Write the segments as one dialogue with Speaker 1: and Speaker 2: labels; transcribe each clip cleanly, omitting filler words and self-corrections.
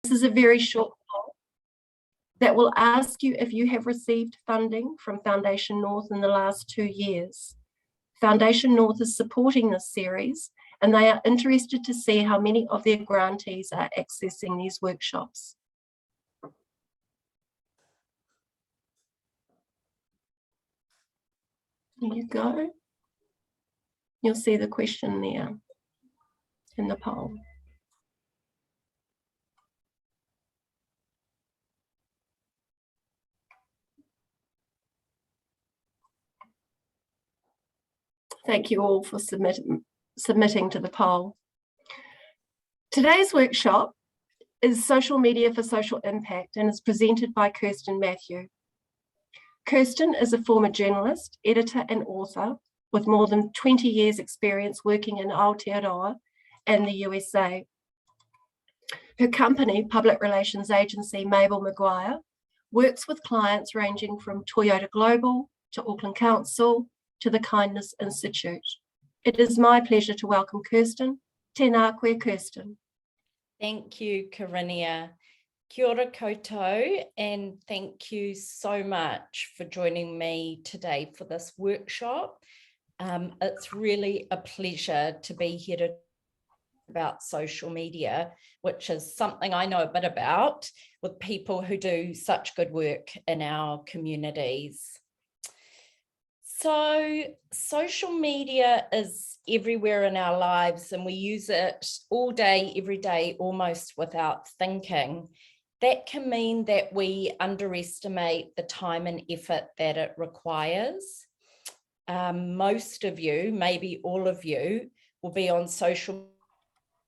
Speaker 1: This is a very short poll that will ask you if you have received funding from Foundation North in the last 2 years. Foundation North is supporting this series, and they are interested to see how many of their grantees are accessing these workshops. There you go. You'll see the question there in the poll. Thank you all for submitting to the poll. Today's workshop is Social Media for Social Impact and is presented by Kirsten Matthew. Kirsten is a former journalist, editor and author with more than 20 years experience working in Aotearoa and the USA. Her company, public relations agency Mabel Maguire, works with clients ranging from Toyota Global to Auckland Council to the Kindness Institute. It is my pleasure to welcome Kirsten. Tēnā koe, Kirsten.
Speaker 2: Thank you, Karinia. Kia ora koutou, and thank you so much for joining me today for this workshop. It's really a pleasure to be here to talk about social media, which is something I know a bit about with people who do such good work in our communities. So social media is everywhere in our lives and we use it all day, every day, almost without thinking. That can mean that we underestimate the time and effort that it requires. Most of you, maybe all of you, will be on social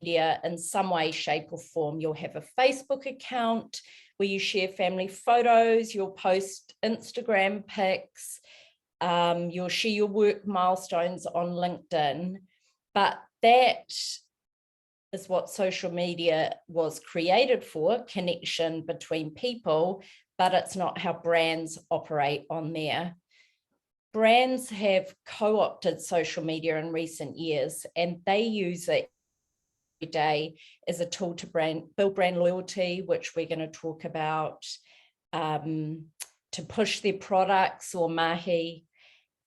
Speaker 2: media in some way, shape or form. You'll have a Facebook account where you share family photos, you'll post Instagram pics, you'll share your work milestones on LinkedIn, but that is what social media was created for, connection between people, but it's not how brands operate on there. Brands have co-opted social media in recent years and they use it every day as a tool to build brand loyalty, which we're going to talk about, to push their products or mahi.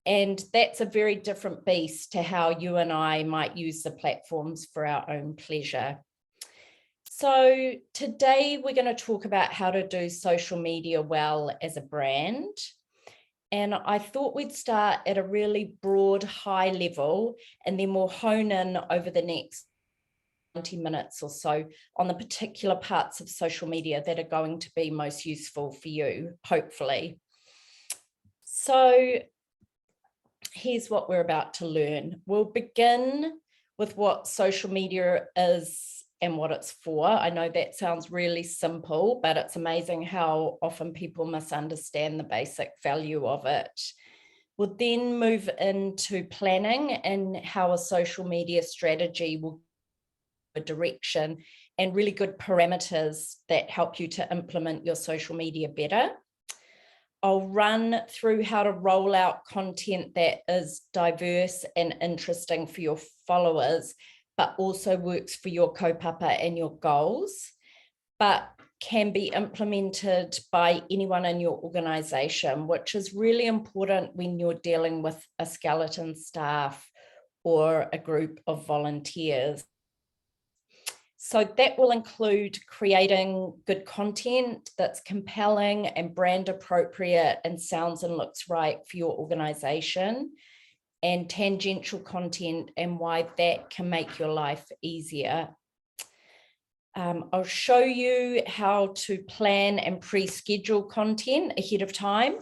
Speaker 2: And that's a very different beast to how you and I might use the platforms for our own pleasure. So today we're going to talk about how to do social media well as a brand. And I thought we'd start at a really broad, high level, and then we'll hone in over the next 90 minutes or so on the particular parts of social media that are going to be most useful for you, hopefully. So here's what we're about to learn. We'll begin with what social media is and what it's for. I know that sounds really simple, but it's amazing how often people misunderstand the basic value of it. We'll then move into planning and how a social media strategy will give a direction and really good parameters that help you to implement your social media better. I'll run through how to roll out content that is diverse and interesting for your followers, but also works for your kaupapa and your goals, but can be implemented by anyone in your organization, which is really important when you're dealing with a skeleton staff or a group of volunteers. So that will include creating good content that's compelling and brand appropriate and sounds and looks right for your organization, and tangential content and why that can make your life easier. I'll show you how to plan and pre-schedule content ahead of time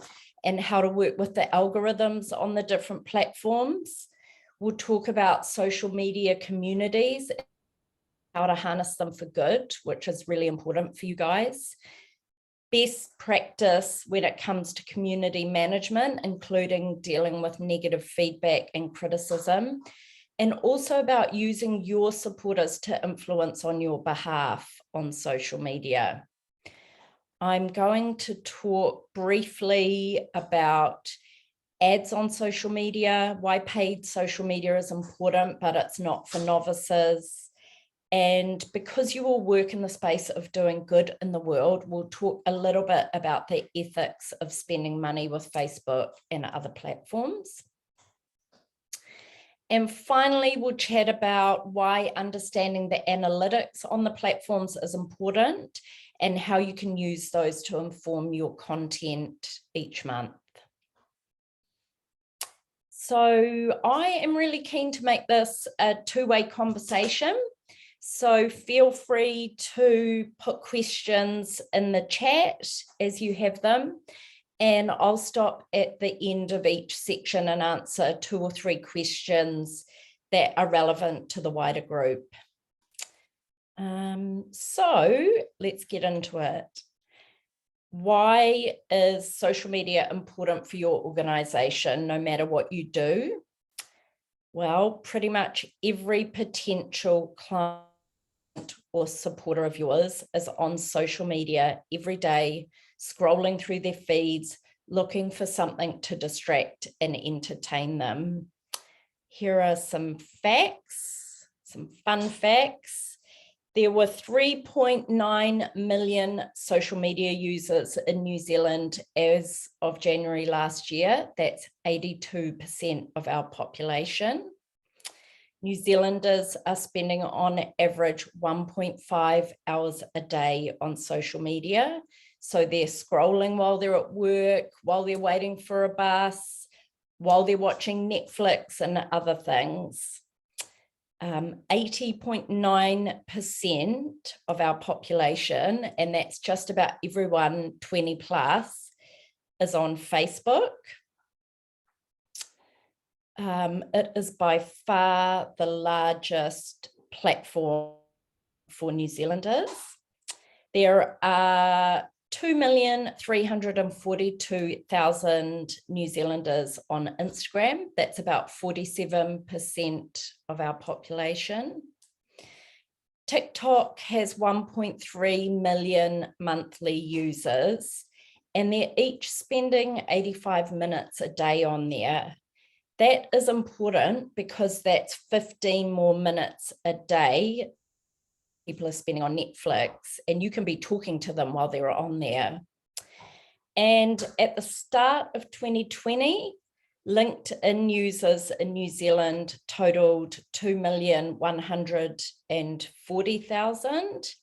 Speaker 2: and how to work with the algorithms on the different platforms. We'll talk about social media communities, how to harness them for good, which is really important for you guys. Best practice when it comes to community management, including dealing with negative feedback and criticism, and also about using your supporters to influence on your behalf on social media. I'm going to talk briefly about ads on social media, why paid social media is important, but it's not for novices, And because you all work in the space of doing good in the world, we'll talk a little bit about the ethics of spending money with Facebook and other platforms. And finally, we'll chat about why understanding the analytics on the platforms is important and how you can use those to inform your content each month. So I am really keen to make this a two-way conversation. So feel free to put questions in the chat as you have them, and I'll stop at the end of each section and answer 2 or 3 questions that are relevant to the wider group. So let's get into it. Why is social media important for your organization, no matter what you do? Well, pretty much every potential client or supporter of yours is on social media every day, scrolling through their feeds, looking for something to distract and entertain them. Here are some facts, some fun facts. There were 3.9 million social media users in New Zealand as of January last year. That's 82% of our population. New Zealanders are spending on average 1.5 hours a day on social media. So they're scrolling while they're at work, while they're waiting for a bus, while they're watching Netflix and other things. 80.9% of our population, and that's just about everyone 20 plus, is on Facebook. It is by far the largest platform for New Zealanders. There are 2,342,000 New Zealanders on Instagram. That's about 47% of our population. TikTok has 1.3 million monthly users, and they're each spending 85 minutes a day on there. That is important because that's 15 more minutes a day people are spending on Netflix, and you can be talking to them while they're on there. And at the start of 2020, LinkedIn users in New Zealand totaled 2,140,000.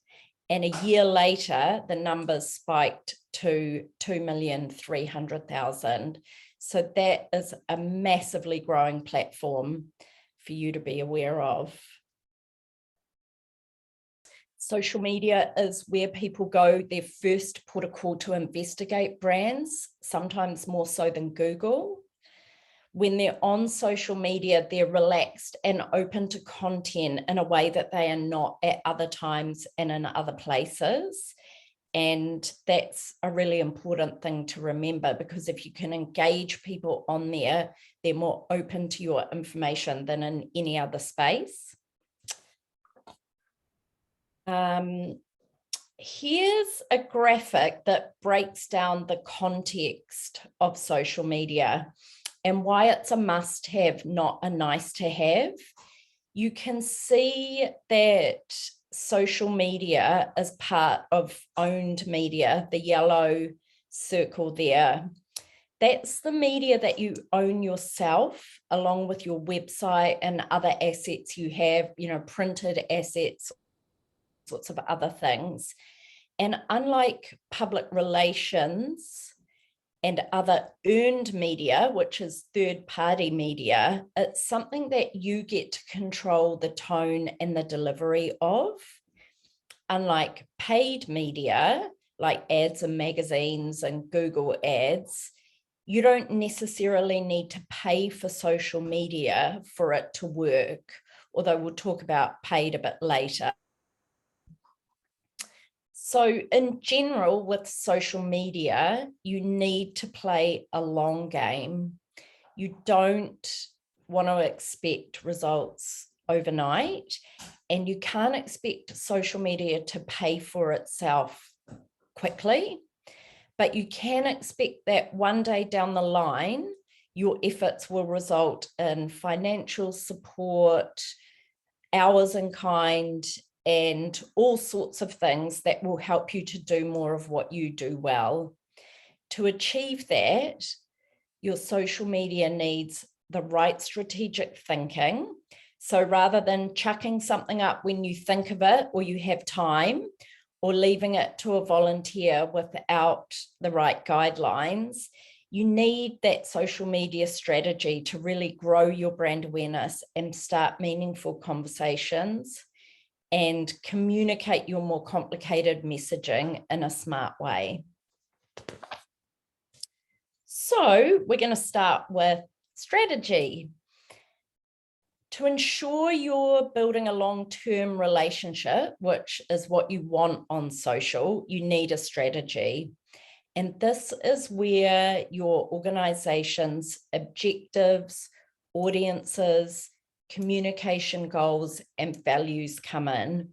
Speaker 2: And a year later, the numbers spiked to 2,300,000. So that is a massively growing platform for you to be aware of. Social media is where people go their first port of call to investigate brands, sometimes more so than Google. When they're on social media, they're relaxed and open to content in a way that they are not at other times and in other places. And that's a really important thing to remember, because if you can engage people on there, they're more open to your information than in any other space. Here's a graphic that breaks down the context of social media and why it's a must-have, not a nice-to-have. You can see that social media is part of owned media, the yellow circle there. That's the media that you own yourself, along with your website and other assets you have, printed assets, sorts of other things. And unlike public relations and other earned media, which is third-party media, it's something that you get to control the tone and the delivery of. Unlike paid media, like ads in magazines and Google ads, you don't necessarily need to pay for social media for it to work, although we'll talk about paid a bit later. So in general, with social media, you need to play a long game. You don't want to expect results overnight, and you can't expect social media to pay for itself quickly, but you can expect that one day down the line, your efforts will result in financial support, hours in kind, and all sorts of things that will help you to do more of what you do well. To achieve that, your social media needs the right strategic thinking. So rather than chucking something up when you think of it or you have time, or leaving it to a volunteer without the right guidelines, you need that social media strategy to really grow your brand awareness and start meaningful conversations and communicate your more complicated messaging in a smart way. So we're going to start with strategy. To ensure you're building a long-term relationship, which is what you want on social, you need a strategy. And this is where your organization's objectives, audiences, communication goals, and values come in.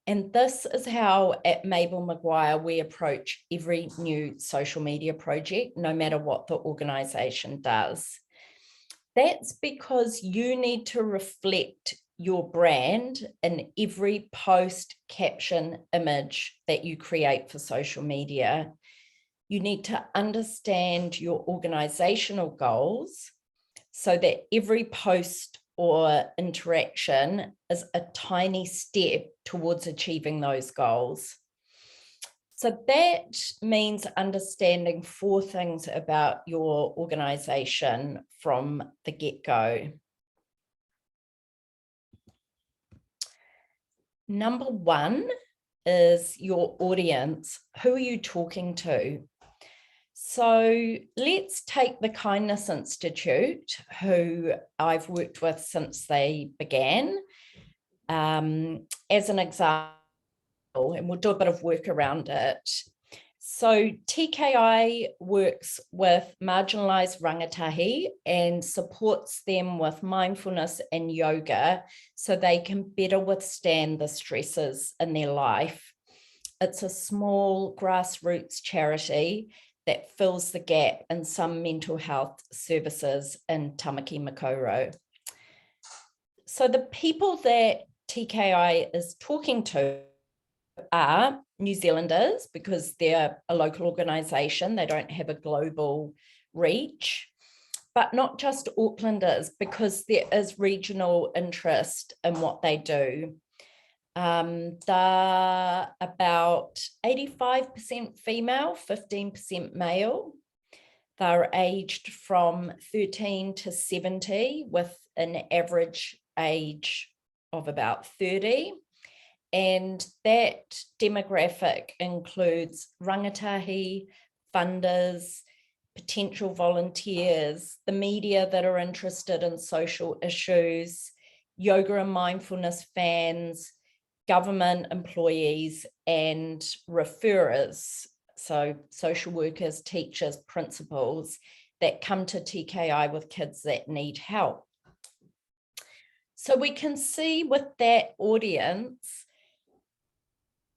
Speaker 2: And this is how at Mabel Maguire we approach every new social media project, no matter what the organization does. That's because you need to reflect your brand in every post, caption, image that you create for social media. You need to understand your organizational goals so that every post or interaction is a tiny step towards achieving those goals. So that means understanding 4 things about your organization from the get-go. Number 1 is your audience. Who are you talking to? So let's take the Kindness Institute, who I've worked with since they began, as an example. And we'll do a bit of work around it. So TKI works with marginalised rangatahi and supports them with mindfulness and yoga so they can better withstand the stresses in their life. It's a small grassroots charity that fills the gap in some mental health services in Tamaki Makaurau. So the people that TKI is talking to are New Zealanders because they're a local organisation, they don't have a global reach, but not just Aucklanders because there is regional interest in what they do. They're about 85% female, 15% male. They're aged from 13 to 70 with an average age of about 30. And that demographic includes rangatahi, funders, potential volunteers, the media that are interested in social issues, yoga and mindfulness fans, government employees, and referrers, so social workers, teachers, principals that come to TKI with kids that need help. So we can see with that audience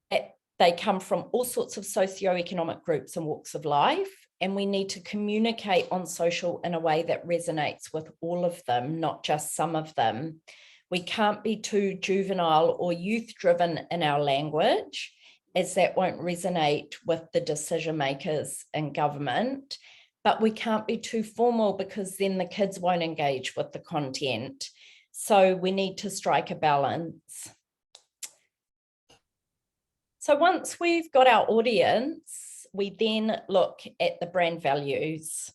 Speaker 2: that they come from all sorts of socioeconomic groups and walks of life, and we need to communicate on social in a way that resonates with all of them, not just some of them. We can't be too juvenile or youth-driven in our language, as that won't resonate with the decision makers in government, but we can't be too formal because then the kids won't engage with the content. So we need to strike a balance. So once we've got our audience, we then look at the brand values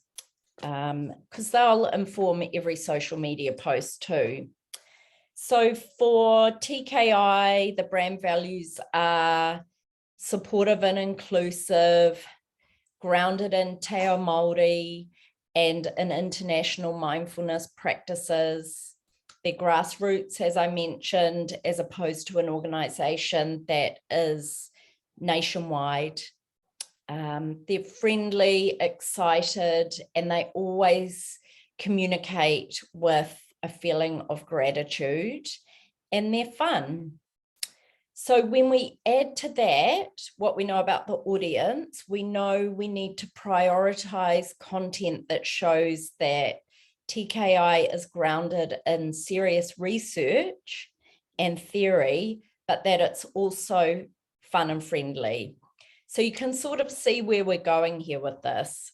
Speaker 2: because they'll inform every social media post too. So for TKI, the brand values are supportive and inclusive, grounded in Te Ao Māori and in international mindfulness practices. They're grassroots, as I mentioned, as opposed to an organisation that is nationwide. They're friendly, excited, and they always communicate with a feeling of gratitude, and they're fun. So when we add to that what we know about the audience, we know we need to prioritise content that shows that TKI is grounded in serious research and theory, but that it's also fun and friendly. So you can sort of see where we're going here with this.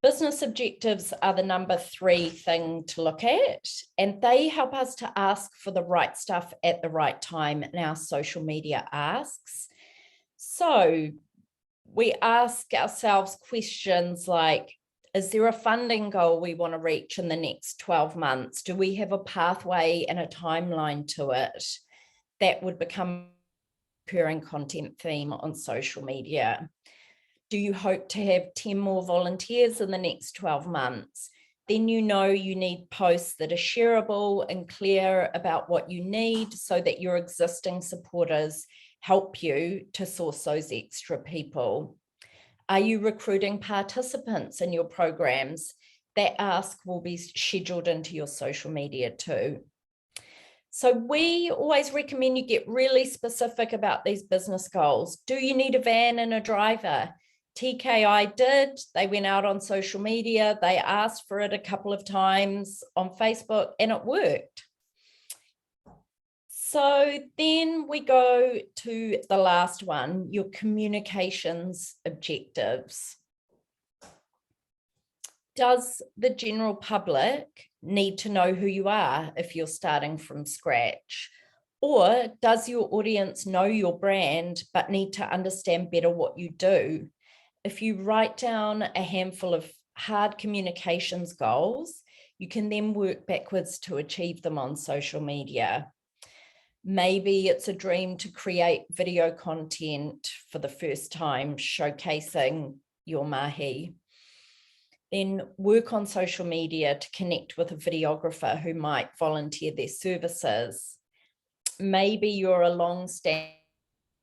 Speaker 2: Business objectives are the number 3 thing to look at, and they help us to ask for the right stuff at the right time in our social media asks. So we ask ourselves questions like, is there a funding goal we want to reach in the next 12 months? Do we have a pathway and a timeline to it? That would become a recurring content theme on social media. Do you hope to have 10 more volunteers in the next 12 months? Then you know you need posts that are shareable and clear about what you need so that your existing supporters help you to source those extra people. Are you recruiting participants in your programs? That ask will be scheduled into your social media too. So we always recommend you get really specific about these business goals. Do you need a van and a driver? TKI did. They went out on social media. They asked for it a couple of times on Facebook and it worked. So then we go to the last one, your communications objectives. Does the general public need to know who you are if you're starting from scratch? Or does your audience know your brand but need to understand better what you do? If you write down a handful of hard communications goals, you can then work backwards to achieve them on social media. Maybe it's a dream to create video content for the first time, showcasing your mahi. Then work on social media to connect with a videographer who might volunteer their services. Maybe you're a long-standing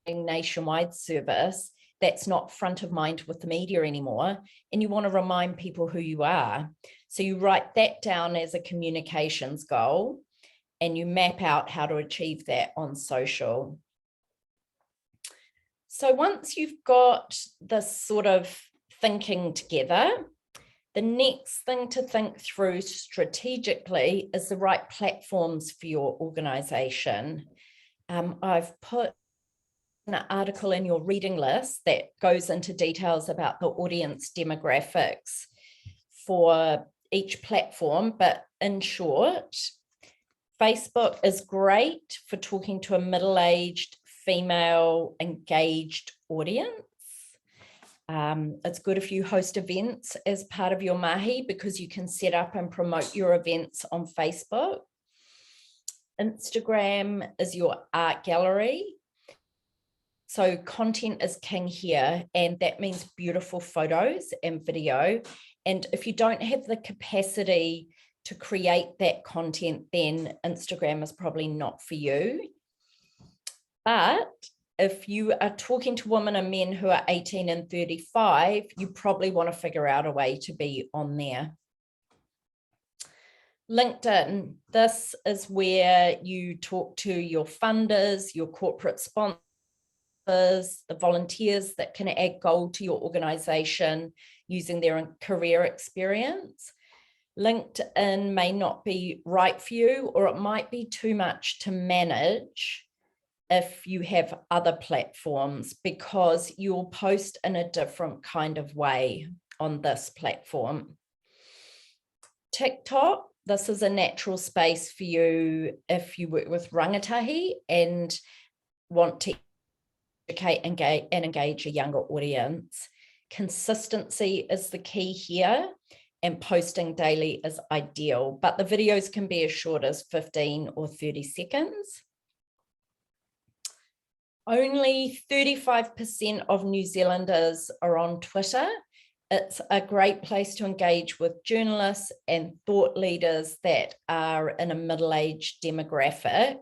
Speaker 2: nationwide service that's not front of mind with the media anymore, and you want to remind people who you are. So you write that down as a communications goal, and you map out how to achieve that on social. So once you've got this sort of thinking together, the next thing to think through strategically is the right platforms for your organization. I've put an article in your reading list that goes into details about the audience demographics for each platform, but in short, Facebook is great for talking to a middle-aged, female, engaged audience. It's good if you host events as part of your mahi because you can set up and promote your events on Facebook. Instagram is your art gallery. So content is king here, and that means beautiful photos and video. And if you don't have the capacity to create that content, then Instagram is probably not for you. But if you are talking to women and men who are 18 and 35, you probably want to figure out a way to be on there. LinkedIn, this is where you talk to your funders, your corporate sponsors, the volunteers that can add gold to your organization using their career experience. LinkedIn may not be right for you, or it might be too much to manage if you have other platforms, because you'll post in a different kind of way on this platform. TikTok, this is a natural space for you if you work with rangatahi and want to educate and engage a younger audience. Consistency is the key here, and posting daily is ideal, but the videos can be as short as 15 or 30 seconds. Only 35% of New Zealanders are on Twitter. It's a great place to engage with journalists and thought leaders that are in a middle-aged demographic,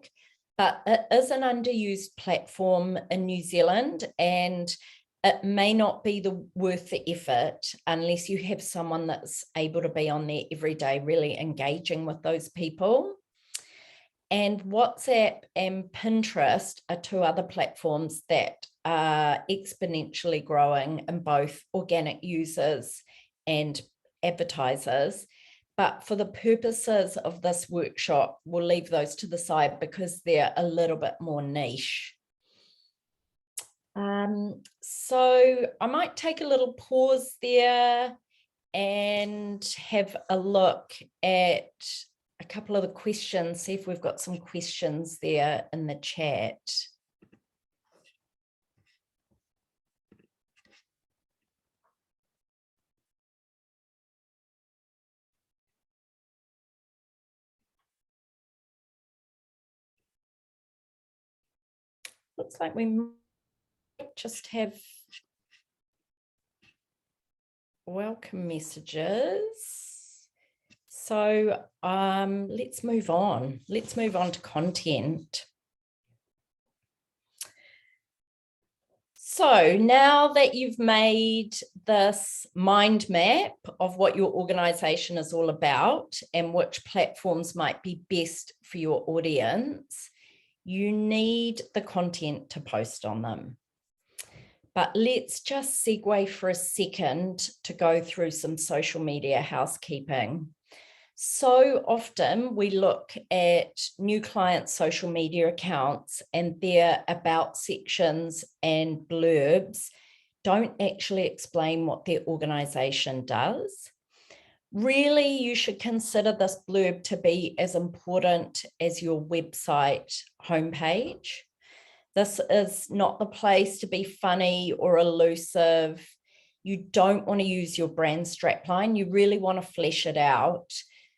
Speaker 2: but it is an underused platform in New Zealand, and it may not be worth the effort unless you have someone that's able to be on there every day, really engaging with those people. And WhatsApp and Pinterest are two other platforms that are exponentially growing in both organic users and advertisers. but for the purposes of this workshop, we'll leave those to the side because they're a little bit more niche. So I might take a little pause there and have a look at a couple of the questions, see if we've got some questions there in the chat. Looks like we might just have welcome messages. So let's move on. Let's move on to content. So now that you've made this mind map of what your organization is all about and which platforms might be best for your audience, you need the content to post on them. But let's just segue for a second to go through some social media housekeeping. So often we look at new clients' social media accounts and their about sections and blurbs don't actually explain what their organization does. Really, you should consider this blurb to be as important as your website homepage. This is not the place to be funny or elusive. You don't want to use your brand strapline. You really want to flesh it out.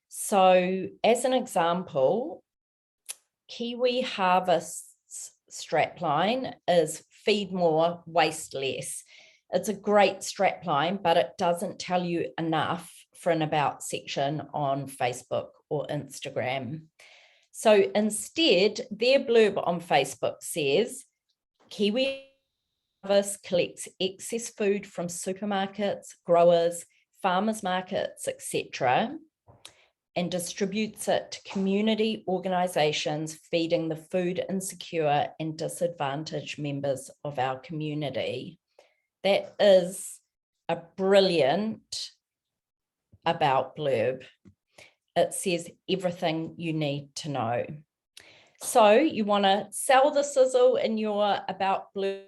Speaker 2: So as an example, Kiwi Harvest's strapline is feed more, waste less. It's a great strapline, but it doesn't tell you enough for an about section on Facebook or Instagram. So instead, their blurb on Facebook says, Kiwi Harvest collects excess food from supermarkets, growers, farmers markets, etc., and distributes it to community organisations feeding the food insecure and disadvantaged members of our community. That is a brilliant about blurb. It says everything you need to know. So you want to sell the sizzle in your about blurb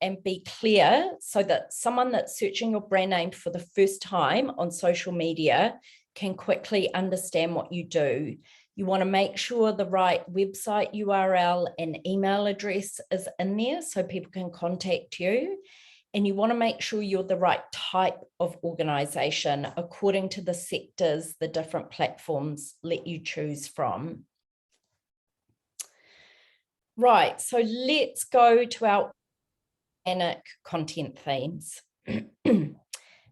Speaker 2: and be clear so that someone that's searching your brand name for the first time on social media can quickly understand what you do. You want to make sure the right website URL and email address is in there so people can contact you. And you want to make sure you're the right type of organization according to the sectors the different platforms let you choose from. Right, so let's go to our organic content themes.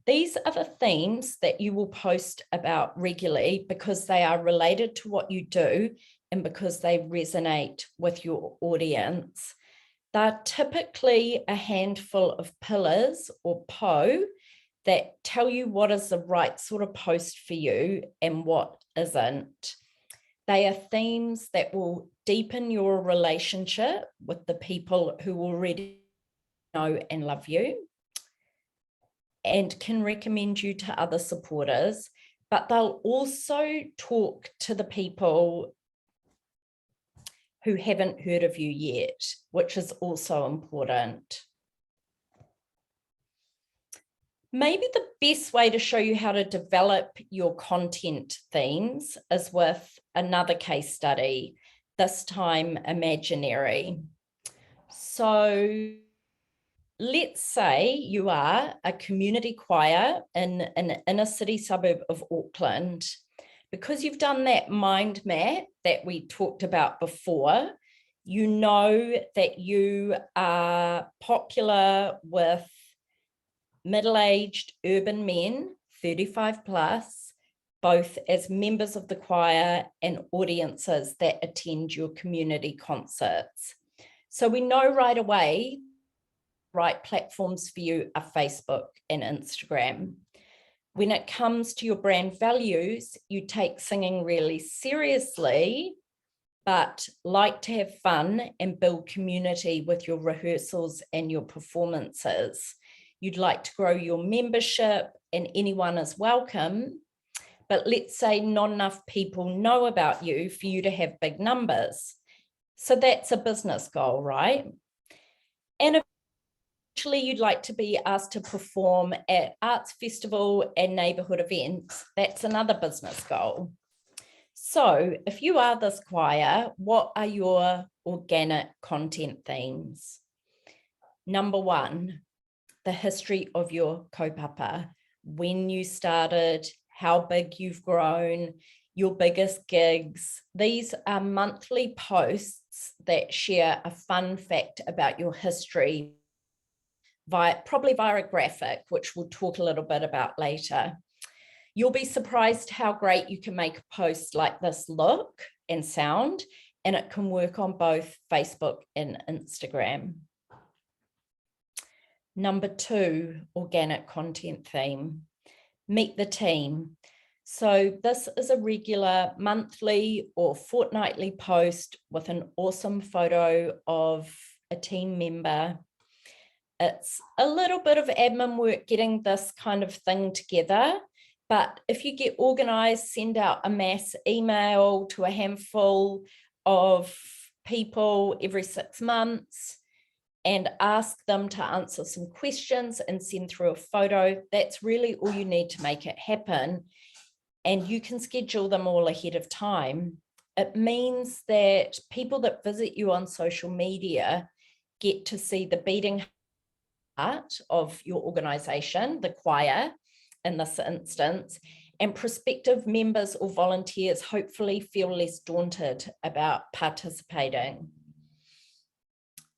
Speaker 2: These are the themes that you will post about regularly because they are related to what you do and because they resonate with your audience. They're typically a handful of pillars or PO that tell you what is the right sort of post for you and what isn't. They are themes that will deepen your relationship with the people who already know and love you and can recommend you to other supporters, but they'll also talk to the people who haven't heard of you yet, which is also important. Maybe the best way to show you how to develop your content themes is with another case study, this time imaginary. So let's say you are a community choir in an inner city suburb of Auckland. Because you've done that mind map that we talked about before, you know that you are popular with middle-aged urban men, 35 plus, both as members of the choir and audiences that attend your community concerts. So we know right away, right platforms for you are Facebook and Instagram. When it comes to your brand values, you take singing really seriously, but like to have fun and build community with your rehearsals and your performances. You'd like to grow your membership and anyone is welcome, but let's say not enough people know about you for you to have big numbers. So that's a business goal, right? And eventually you'd like to be asked to perform at arts festival and neighbourhood events. That's another business goal. So if you are this choir, what are your organic content themes? Number one, the history of your kaupapa, when you started, how big you've grown, your biggest gigs. These are monthly posts that share a fun fact about your history, probably via a graphic, which we'll talk a little bit about later. You'll be surprised how great you can make a post like this look and sound, and it can work on both Facebook and Instagram. Number two, organic content theme, meet the team. So this is a regular monthly or fortnightly post with an awesome photo of a team member. It's a little bit of admin work getting this kind of thing together, but if you get organized, send out a mass email to a handful of people every 6 months and ask them to answer some questions and send through a photo. That's really all you need to make it happen. And you can schedule them all ahead of time. It means that people that visit you on social media get to see the beating heart of your organization, the choir in this instance, and prospective members or volunteers hopefully feel less daunted about participating.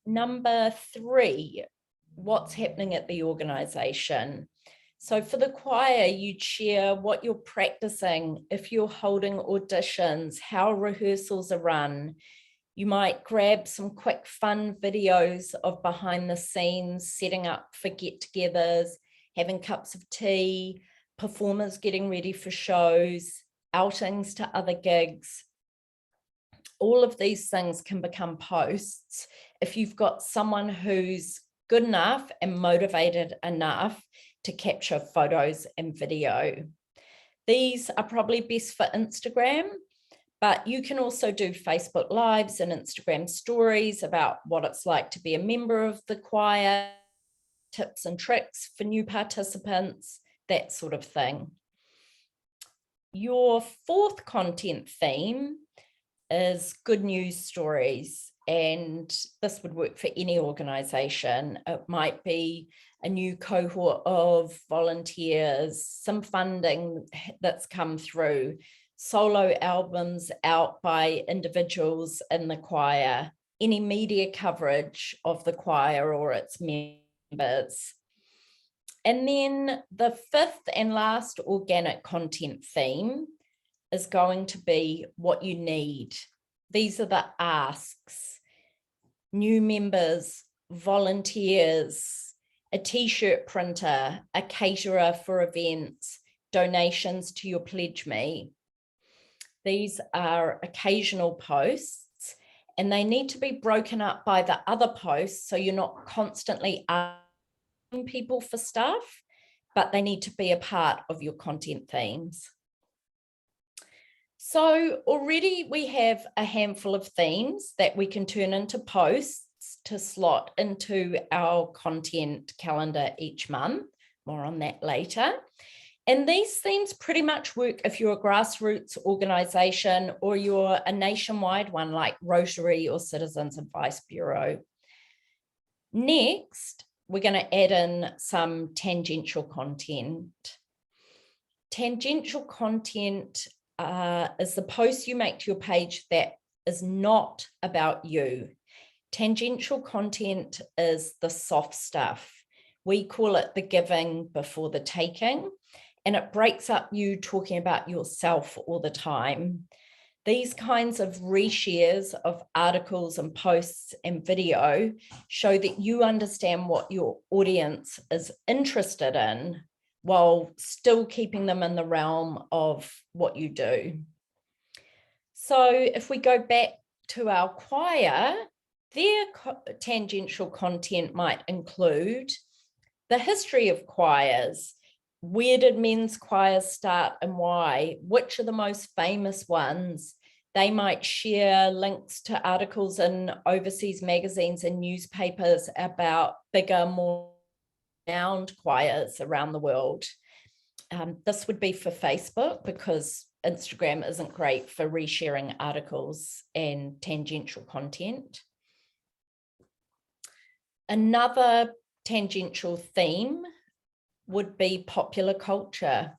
Speaker 2: Number three, what's happening at the organization? So for the choir, you'd share what you're practicing, if you're holding auditions, how rehearsals are run. You might grab some quick fun videos of behind the scenes, setting up for get-togethers, having cups of tea, performers getting ready for shows, outings to other gigs. All of these things can become posts if you've got someone who's good enough and motivated enough to capture photos and video. These are probably best for Instagram, but you can also do Facebook Lives and Instagram stories about what it's like to be a member of the choir, tips and tricks for new participants, that sort of thing. Your fourth content theme is good news stories, and this would work for any organization. It might be a new cohort of volunteers, some funding that's come through, solo albums out by individuals in the choir, any media coverage of the choir or its members. And then the fifth and last organic content theme is going to be what you need. These are the asks: new members, volunteers, a t-shirt printer, a caterer for events, donations to your Pledge Me. These are occasional posts, and they need to be broken up by the other posts so you're not constantly asking people for stuff, but they need to be a part of your content themes. So already we have a handful of themes that we can turn into posts to slot into our content calendar each month. More on that later. And these themes pretty much work if you're a grassroots organisation or you're a nationwide one like Rotary or Citizens Advice Bureau. Next, we're going to add in some tangential content. Tangential content is the post you make to your page that is not about you. Tangential content is the soft stuff. We call it the giving before the taking, and it breaks up you talking about yourself all the time. These kinds of reshares of articles and posts and video show that you understand what your audience is interested in while still keeping them in the realm of what you do. So if we go back to our choir, their tangential content might include the history of choirs, Where did men's choirs start and why? Which are the most famous ones? They might share links to articles in overseas magazines and newspapers about bigger, more renowned choirs around the world. This would be for Facebook because Instagram isn't great for resharing articles and tangential content. Another tangential theme would be popular culture,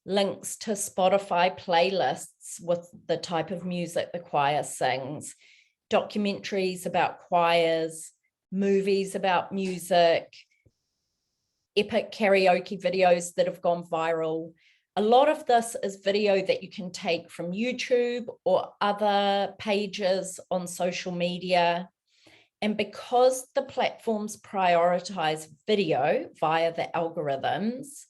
Speaker 2: links to Spotify playlists with the type of music the choir sings, documentaries about choirs, movies about music, epic karaoke videos that have gone viral. A lot of this is video that you can take from YouTube or other pages on social media. And because the platforms prioritize video via the algorithms,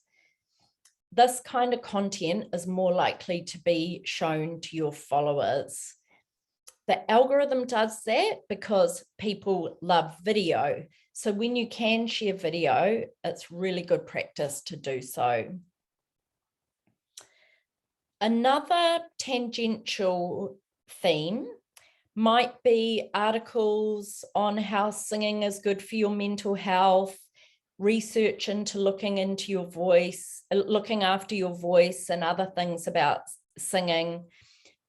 Speaker 2: this kind of content is more likely to be shown to your followers. The algorithm does that because people love video. So when you can share video, it's really good practice to do so. Another tangential theme might be articles on how singing is good for your mental health, research into looking into your voice, looking after your voice and other things about singing.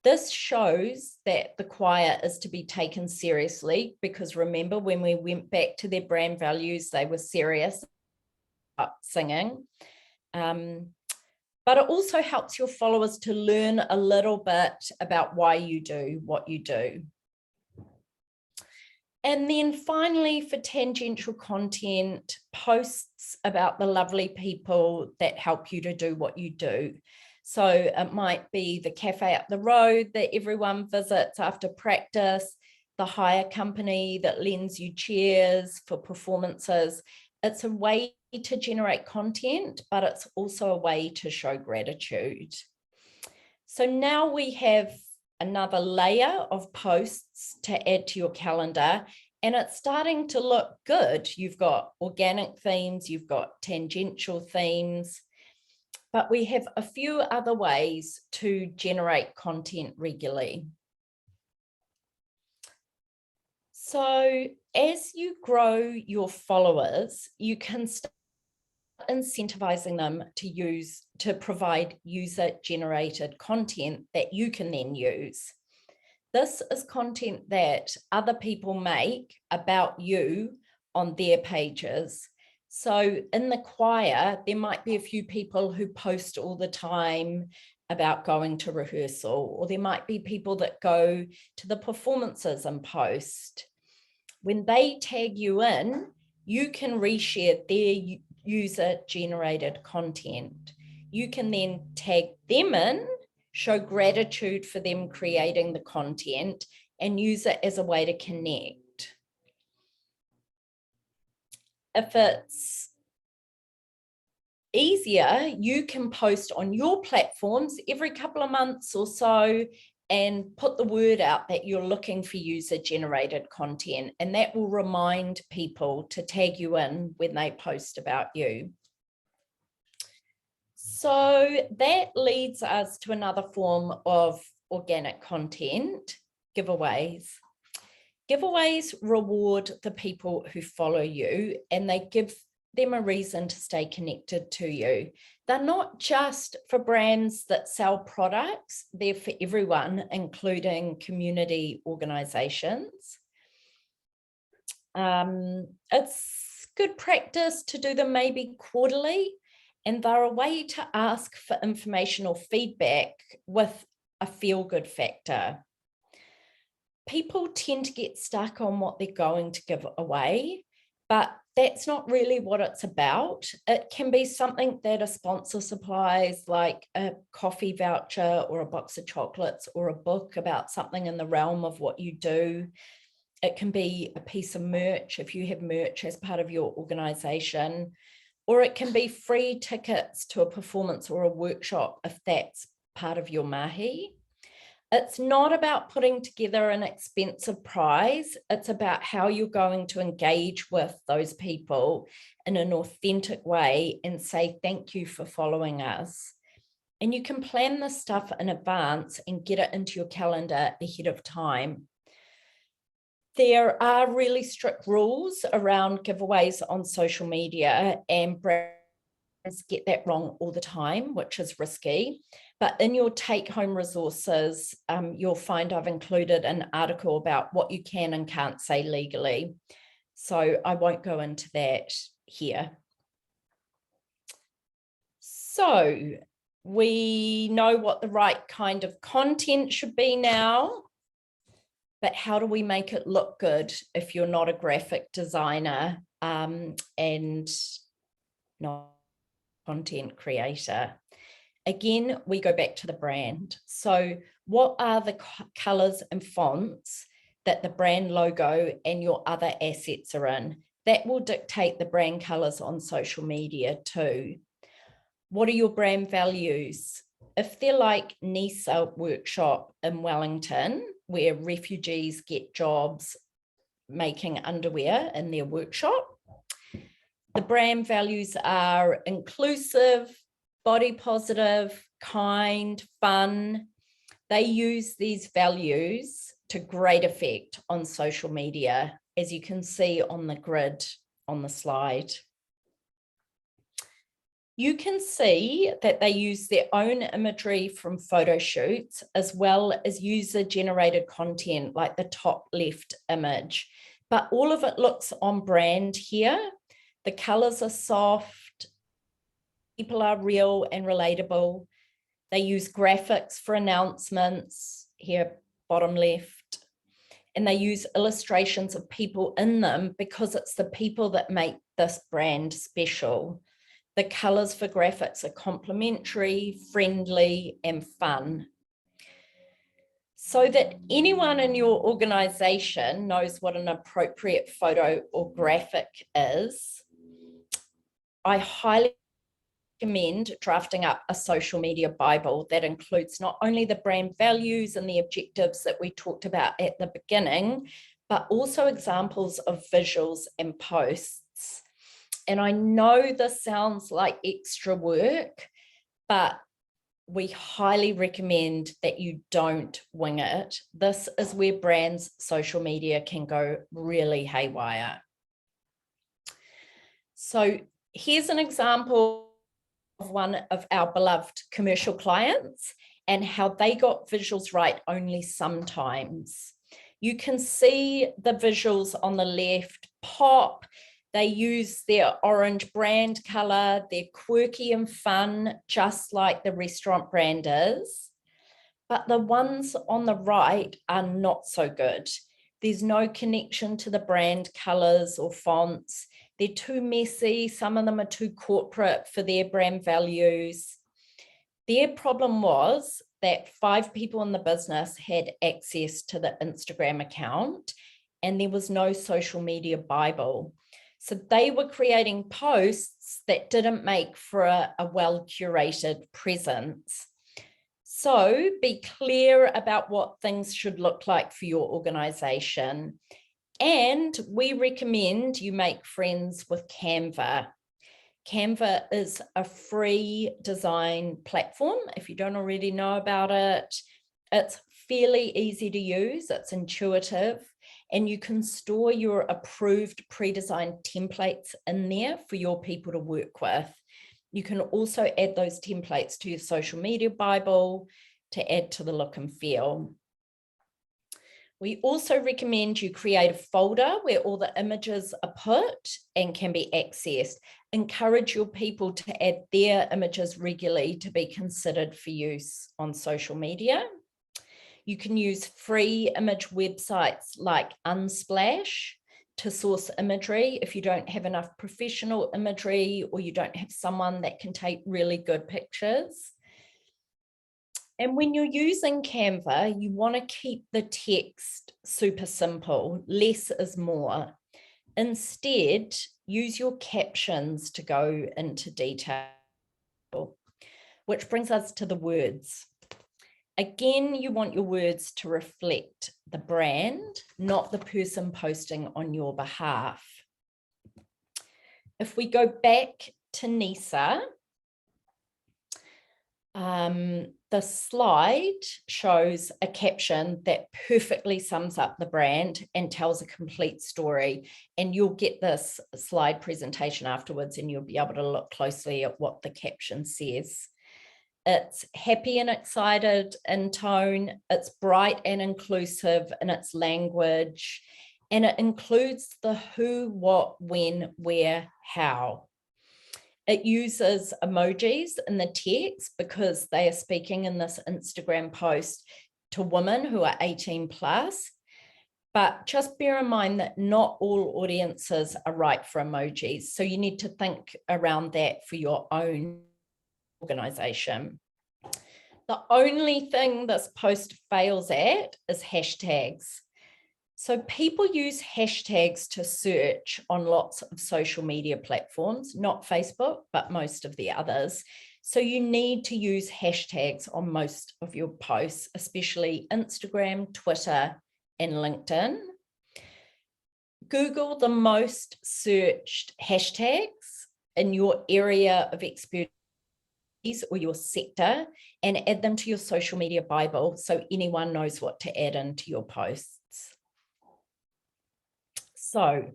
Speaker 2: This shows that the choir is to be taken seriously because remember when we went back to their brand values, they were serious about singing. But it also helps your followers to learn a little bit about why you do what you do. And then finally, for tangential content, posts about the lovely people that help you to do what you do. So it might be the cafe up the road that everyone visits after practice, the hire company that lends you chairs for performances. It's a way to generate content, but it's also a way to show gratitude. So now we have another layer of posts to add to your calendar, and it's starting to look good. You've got organic themes, you've got tangential themes, but we have a few other ways to generate content regularly. So as you grow your followers, you can start incentivizing them to provide user-generated content that you can then use. This is content that other people make about you on their pages. So in the choir, there might be a few people who post all the time about going to rehearsal, or there might be people that go to the performances and post. When they tag you in, you can reshare their user-generated content. You can then tag them in, show gratitude for them creating the content, and use it as a way to connect. If it's easier, you can post on your platforms every couple of months or so and put the word out that you're looking for user-generated content, and that will remind people to tag you in when they post about you. So that leads us to another form of organic content, giveaways. Giveaways reward the people who follow you, and they give them a reason to stay connected to you. They're not just for brands that sell products, they're for everyone, including community organizations. It's good practice to do them maybe quarterly, and they're a way to ask for informational feedback with a feel-good factor. People tend to get stuck on what they're going to give away, but that's not really what it's about. It can be something that a sponsor supplies, like a coffee voucher or a box of chocolates or a book about something in the realm of what you do. It can be a piece of merch if you have merch as part of your organization, or it can be free tickets to a performance or a workshop if that's part of your mahi. It's not about putting together an expensive prize. It's about how you're going to engage with those people in an authentic way and say, thank you for following us. And you can plan this stuff in advance and get it into your calendar ahead of time. There are really strict rules around giveaways on social media, and brands get that wrong all the time, which is risky. But in your take-home resources, you'll find I've included an article about what you can and can't say legally. So I won't go into that here. So we know what the right kind of content should be now, but how do we make it look good if you're not a graphic designer and not a content creator? Again, we go back to the brand. So what are the colors and fonts that the brand logo and your other assets are in? That will dictate the brand colors on social media too. What are your brand values? If they're like NISA workshop in Wellington, where refugees get jobs making underwear in their workshop, the brand values are inclusive, body positive, kind, fun. They use these values to great effect on social media, as you can see on the grid on the slide. You can see that they use their own imagery from photo shoots, as well as user-generated content like the top left image. But all of it looks on brand here. The colors are soft, people are real and relatable. They use graphics for announcements, here, bottom left. And they use illustrations of people in them because it's the people that make this brand special. The colors for graphics are complementary, friendly, and fun. So that anyone in your organization knows what an appropriate photo or graphic is, I highly recommend drafting up a social media Bible that includes not only the brand values and the objectives that we talked about at the beginning, but also examples of visuals and posts. And I know this sounds like extra work, but we highly recommend that you don't wing it. This is where brands' social media can go really haywire. So here's an example of one of our beloved commercial clients and how they got visuals right only sometimes. You can see the visuals on the left pop. They use their orange brand color. They're quirky and fun, just like the restaurant brand is. But the ones on the right are not so good. There's no connection to the brand colors or fonts. They're too messy. Some of them are too corporate for their brand values. Their problem was that 5 people in the business had access to the Instagram account and there was no social media Bible. So they were creating posts that didn't make for a well-curated presence. So be clear about what things should look like for your organization. And we recommend you make friends with Canva. Canva is a free design platform. If you don't already know about it, it's fairly easy to use. It's intuitive. And you can store your approved pre-designed templates in there for your people to work with. You can also add those templates to your social media Bible to add to the look and feel. We also recommend you create a folder where all the images are put and can be accessed. Encourage your people to add their images regularly to be considered for use on social media. You can use free image websites like Unsplash to source imagery if you don't have enough professional imagery or you don't have someone that can take really good pictures. And when you're using Canva, you want to keep the text super simple. Less is more. Instead, use your captions to go into detail, which brings us to the words. Again, you want your words to reflect the brand, not the person posting on your behalf. If we go back to Nisa, the slide shows a caption that perfectly sums up the brand and tells a complete story. And you'll get this slide presentation afterwards and you'll be able to look closely at what the caption says. It's happy and excited in tone. It's bright and inclusive in its language. And it includes the who, what, when, where, how. It uses emojis in the text because they are speaking in this Instagram post to women who are 18 plus. But just bear in mind that not all audiences are right for emojis. So you need to think around that for your own organization. The only thing this post fails at is hashtags. So people use hashtags to search on lots of social media platforms, not Facebook, but most of the others. So you need to use hashtags on most of your posts, especially Instagram, Twitter, and LinkedIn. Google the most searched hashtags in your area of expertise or your sector and add them to your social media Bible so anyone knows what to add into your posts. So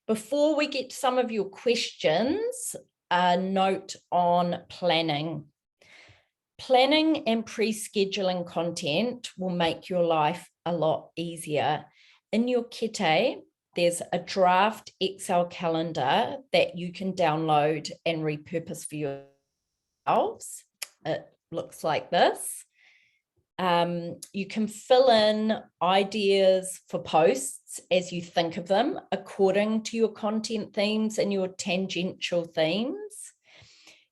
Speaker 2: before we get to some of your questions, a note on planning. Planning and pre-scheduling content will make your life a lot easier. In your kete, there's a draft Excel calendar that you can download and repurpose for yourselves. It looks like this. You can fill in ideas for posts as you think of them according to your content themes and your tangential themes.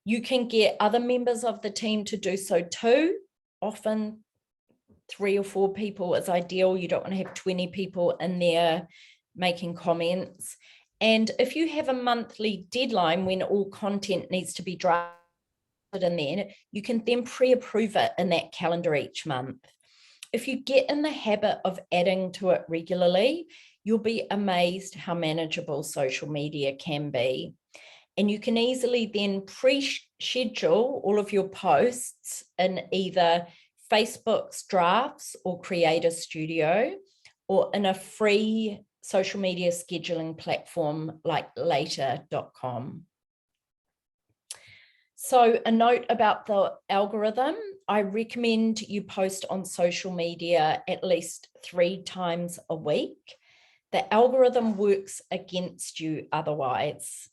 Speaker 2: You can get other members of the team to do so too. Often 3 or 4 people is ideal. You don't want to have 20 people in there making comments. And if you have a monthly deadline when all content needs to be drafted in there, you can then pre-approve it in that calendar each month. If you get in the habit of adding to it regularly, you'll be amazed how manageable social media can be. And you can easily then pre-schedule all of your posts in either Facebook's drafts or Creator Studio, or in a free social media scheduling platform like later.com. So a note about the algorithm, I recommend you post on social media at least 3 times a week. The algorithm works against you otherwise.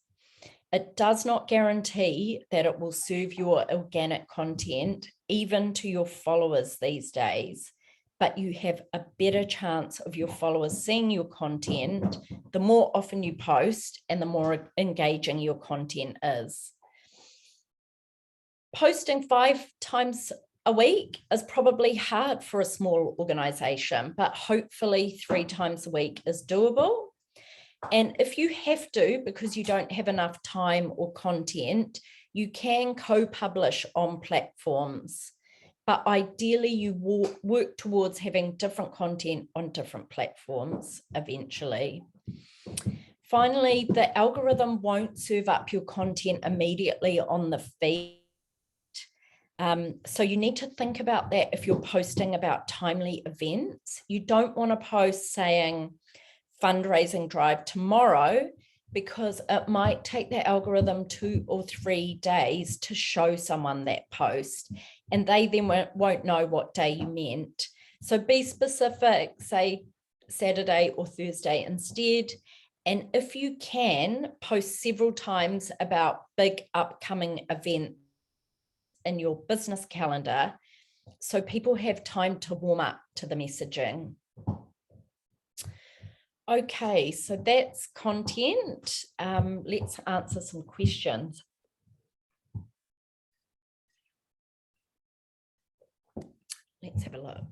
Speaker 2: It does not guarantee that it will serve your organic content, even to your followers these days, but you have a better chance of your followers seeing your content the more often you post and the more engaging your content is. Posting 5 times a week is probably hard for a small organization, but hopefully 3 times a week is doable. And if you have to, because you don't have enough time or content, you can co-publish on platforms. But ideally, you work towards having different content on different platforms eventually. Finally, the algorithm won't serve up your content immediately on the feed. So you need to think about that if you're posting about timely events. You don't want to post saying fundraising drive tomorrow, because it might take the algorithm 2 or 3 days to show someone that post, and they then won't know what day you meant. So be specific, say Saturday or Thursday instead. And if you can, post several times about big upcoming events in your business calendar, so people have time to warm up to the messaging. Okay, so that's content. Let's answer some questions. Let's have a look.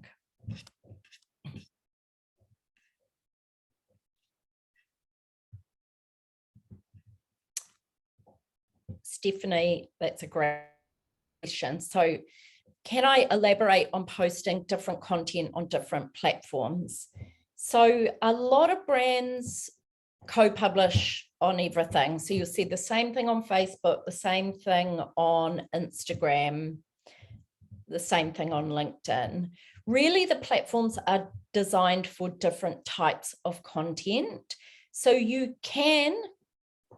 Speaker 2: Stephanie, that's a great question. So can I elaborate on posting different content on different platforms? So a lot of brands co-publish on everything. So you'll see the same thing on Facebook, the same thing on Instagram, the same thing on LinkedIn. Really, the platforms are designed for different types of content. So you can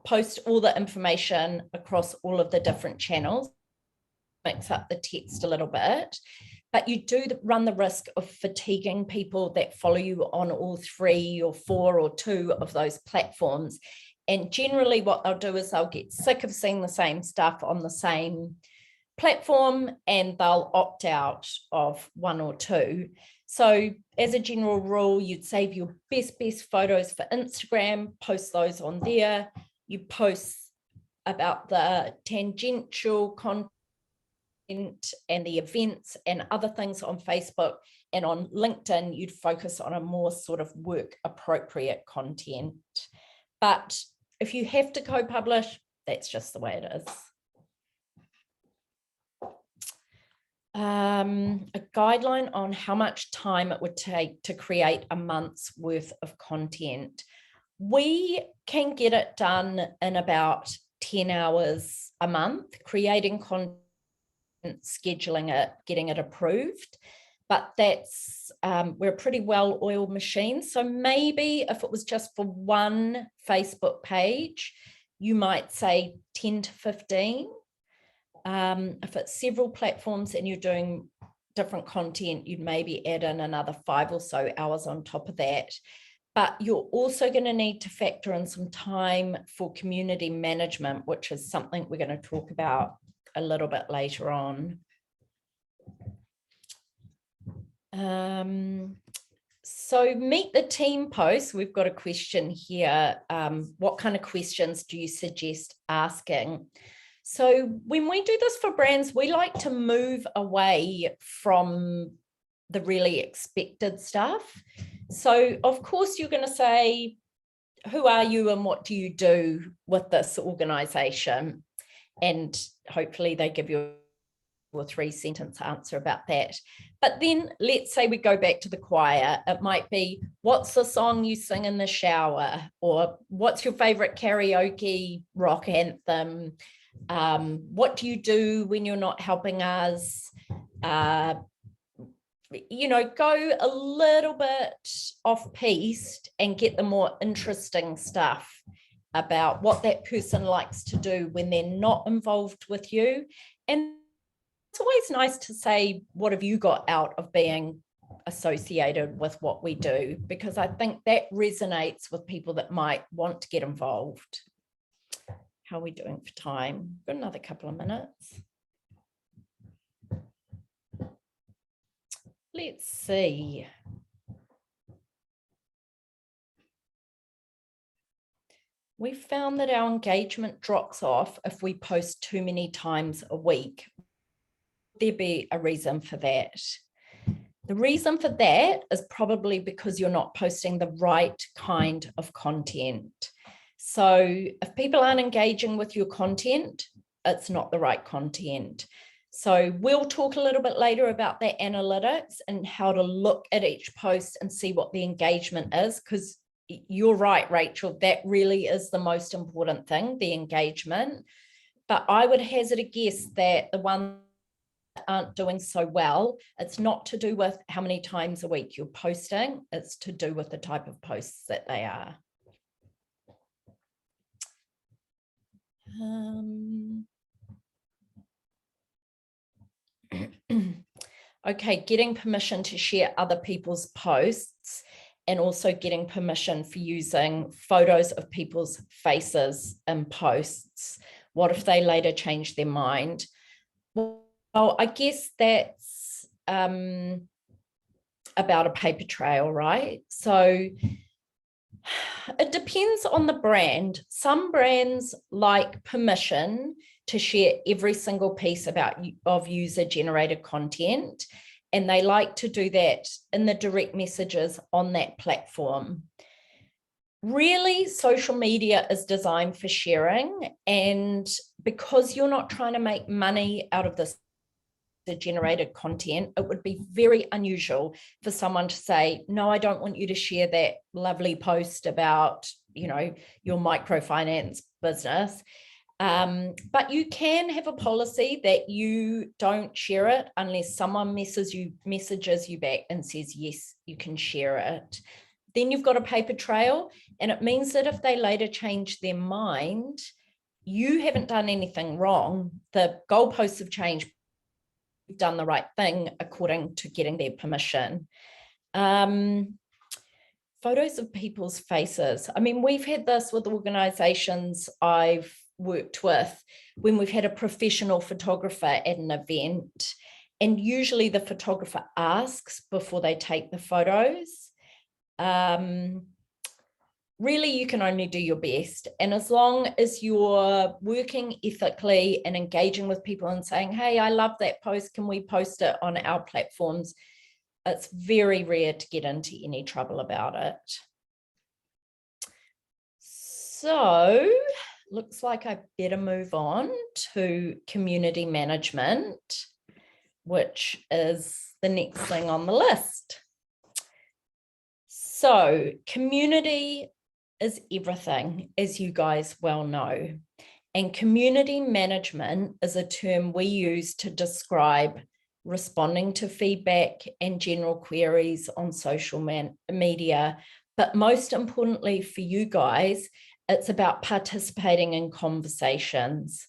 Speaker 2: post all the information across all of the different channels, mix up the text a little bit, but you do run the risk of fatiguing people that follow you on all 3 or 4 or 2 of those platforms. And generally what they'll do is they'll get sick of seeing the same stuff on the same platform and they'll opt out of 1 or 2. So as a general rule, you'd save your best photos for Instagram, post those on there. You post about the tangential content and the events and other things on Facebook, and on LinkedIn, you'd focus on a more sort of work appropriate content. But if you have to co-publish, that's just the way it is. A guideline on how much time it would take to create a month's worth of content. We can get it done in about 10 hours a month, creating content, scheduling it, getting it approved. But that's, we're a pretty well-oiled machine. So maybe if it was just for one Facebook page, you might say 10 to 15. If it's several platforms and you're doing different content, you'd maybe add in another 5 or so hours on top of that. But you're also going to need to factor in some time for community management, which is something we're going to talk about a little bit later on. So meet the team post. We've got a question here. What kind of questions do you suggest asking? So when we do this for brands, we like to move away from the really expected stuff. So of course you're going to say, who are you and what do you do with this organization? And hopefully they give you a 3-sentence answer about that. But then let's say we go back to the choir. It might be, what's the song you sing in the shower? Or what's your favorite karaoke rock anthem? What do you do when you're not helping us? You know, go a little bit off-piste and get the more interesting stuff about what that person likes to do when they're not involved with you. And it's always nice to say, what have you got out of being associated with what we do? Because I think that resonates with people that might want to get involved. How are we doing for time? Got another couple of minutes. Let's see. We found that our engagement drops off if we post too many times a week. There'd be a reason for that. The reason for that is probably because you're not posting the right kind of content. So if people aren't engaging with your content, it's not the right content. So we'll talk a little bit later about the analytics and how to look at each post and see what the engagement is, because you're right, Rachel, that really is the most important thing, the engagement. But I would hazard a guess that the ones that aren't doing so well, it's not to do with how many times a week you're posting, it's to do with the type of posts that they are. Okay, getting permission to share other people's posts and also getting permission for using photos of people's faces in posts. What if they later change their mind? Well, I guess that's about a paper trail, right? So it depends on the brand. Some brands like permission to share every single piece of user-generated content, and they like to do that in the direct messages on that platform. Really, social media is designed for sharing, and because you're not trying to make money out of this generated content, it would be very unusual for someone to say, no, I don't want you to share that lovely post about, your microfinance business. But you can have a policy that you don't share it unless someone messages you back and says, yes, you can share it. Then you've got a paper trail, and it means that if they later change their mind, you haven't done anything wrong. The goalposts have changed. You've done the right thing according to getting their permission. Photos of people's faces. I mean, we've had this with organizations I've worked with when we've had a professional photographer at an event, and usually the photographer asks before they take the photos. Really, you can only do your best. And as long as you're working ethically and engaging with people and saying, hey, I love that post, can we post it on our platforms? It's very rare to get into any trouble about it. So, looks like I better move on to community management, which is the next thing on the list. So, community is everything, as you guys well know. And community management is a term we use to describe responding to feedback and general queries on social media. But most importantly for you guys, it's about participating in conversations.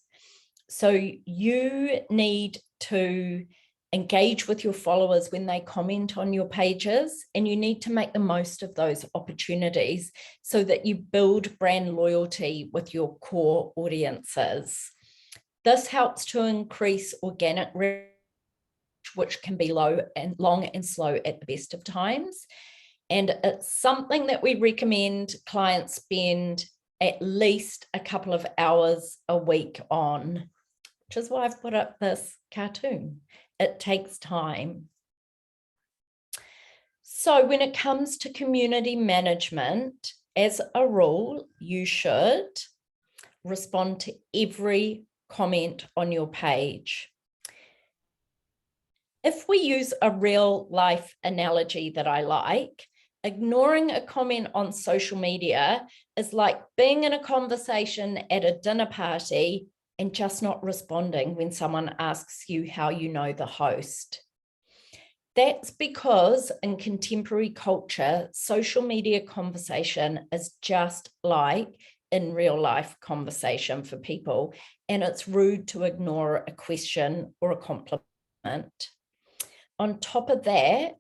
Speaker 2: So you need to engage with your followers when they comment on your pages, and you need to make the most of those opportunities so that you build brand loyalty with your core audiences. This helps to increase organic reach, which can be long and slow at the best of times. And it's something that we recommend clients spend at least a couple of hours a week on, which is why I've put up this cartoon. It takes time. So when it comes to community management, as a rule, you should respond to every comment on your page. If we use a real life analogy that I like, ignoring a comment on social media is like being in a conversation at a dinner party and just not responding when someone asks you how you know the host. That's because in contemporary culture, social media conversation is just like in real life conversation for people, and it's rude to ignore a question or a compliment. On top of that,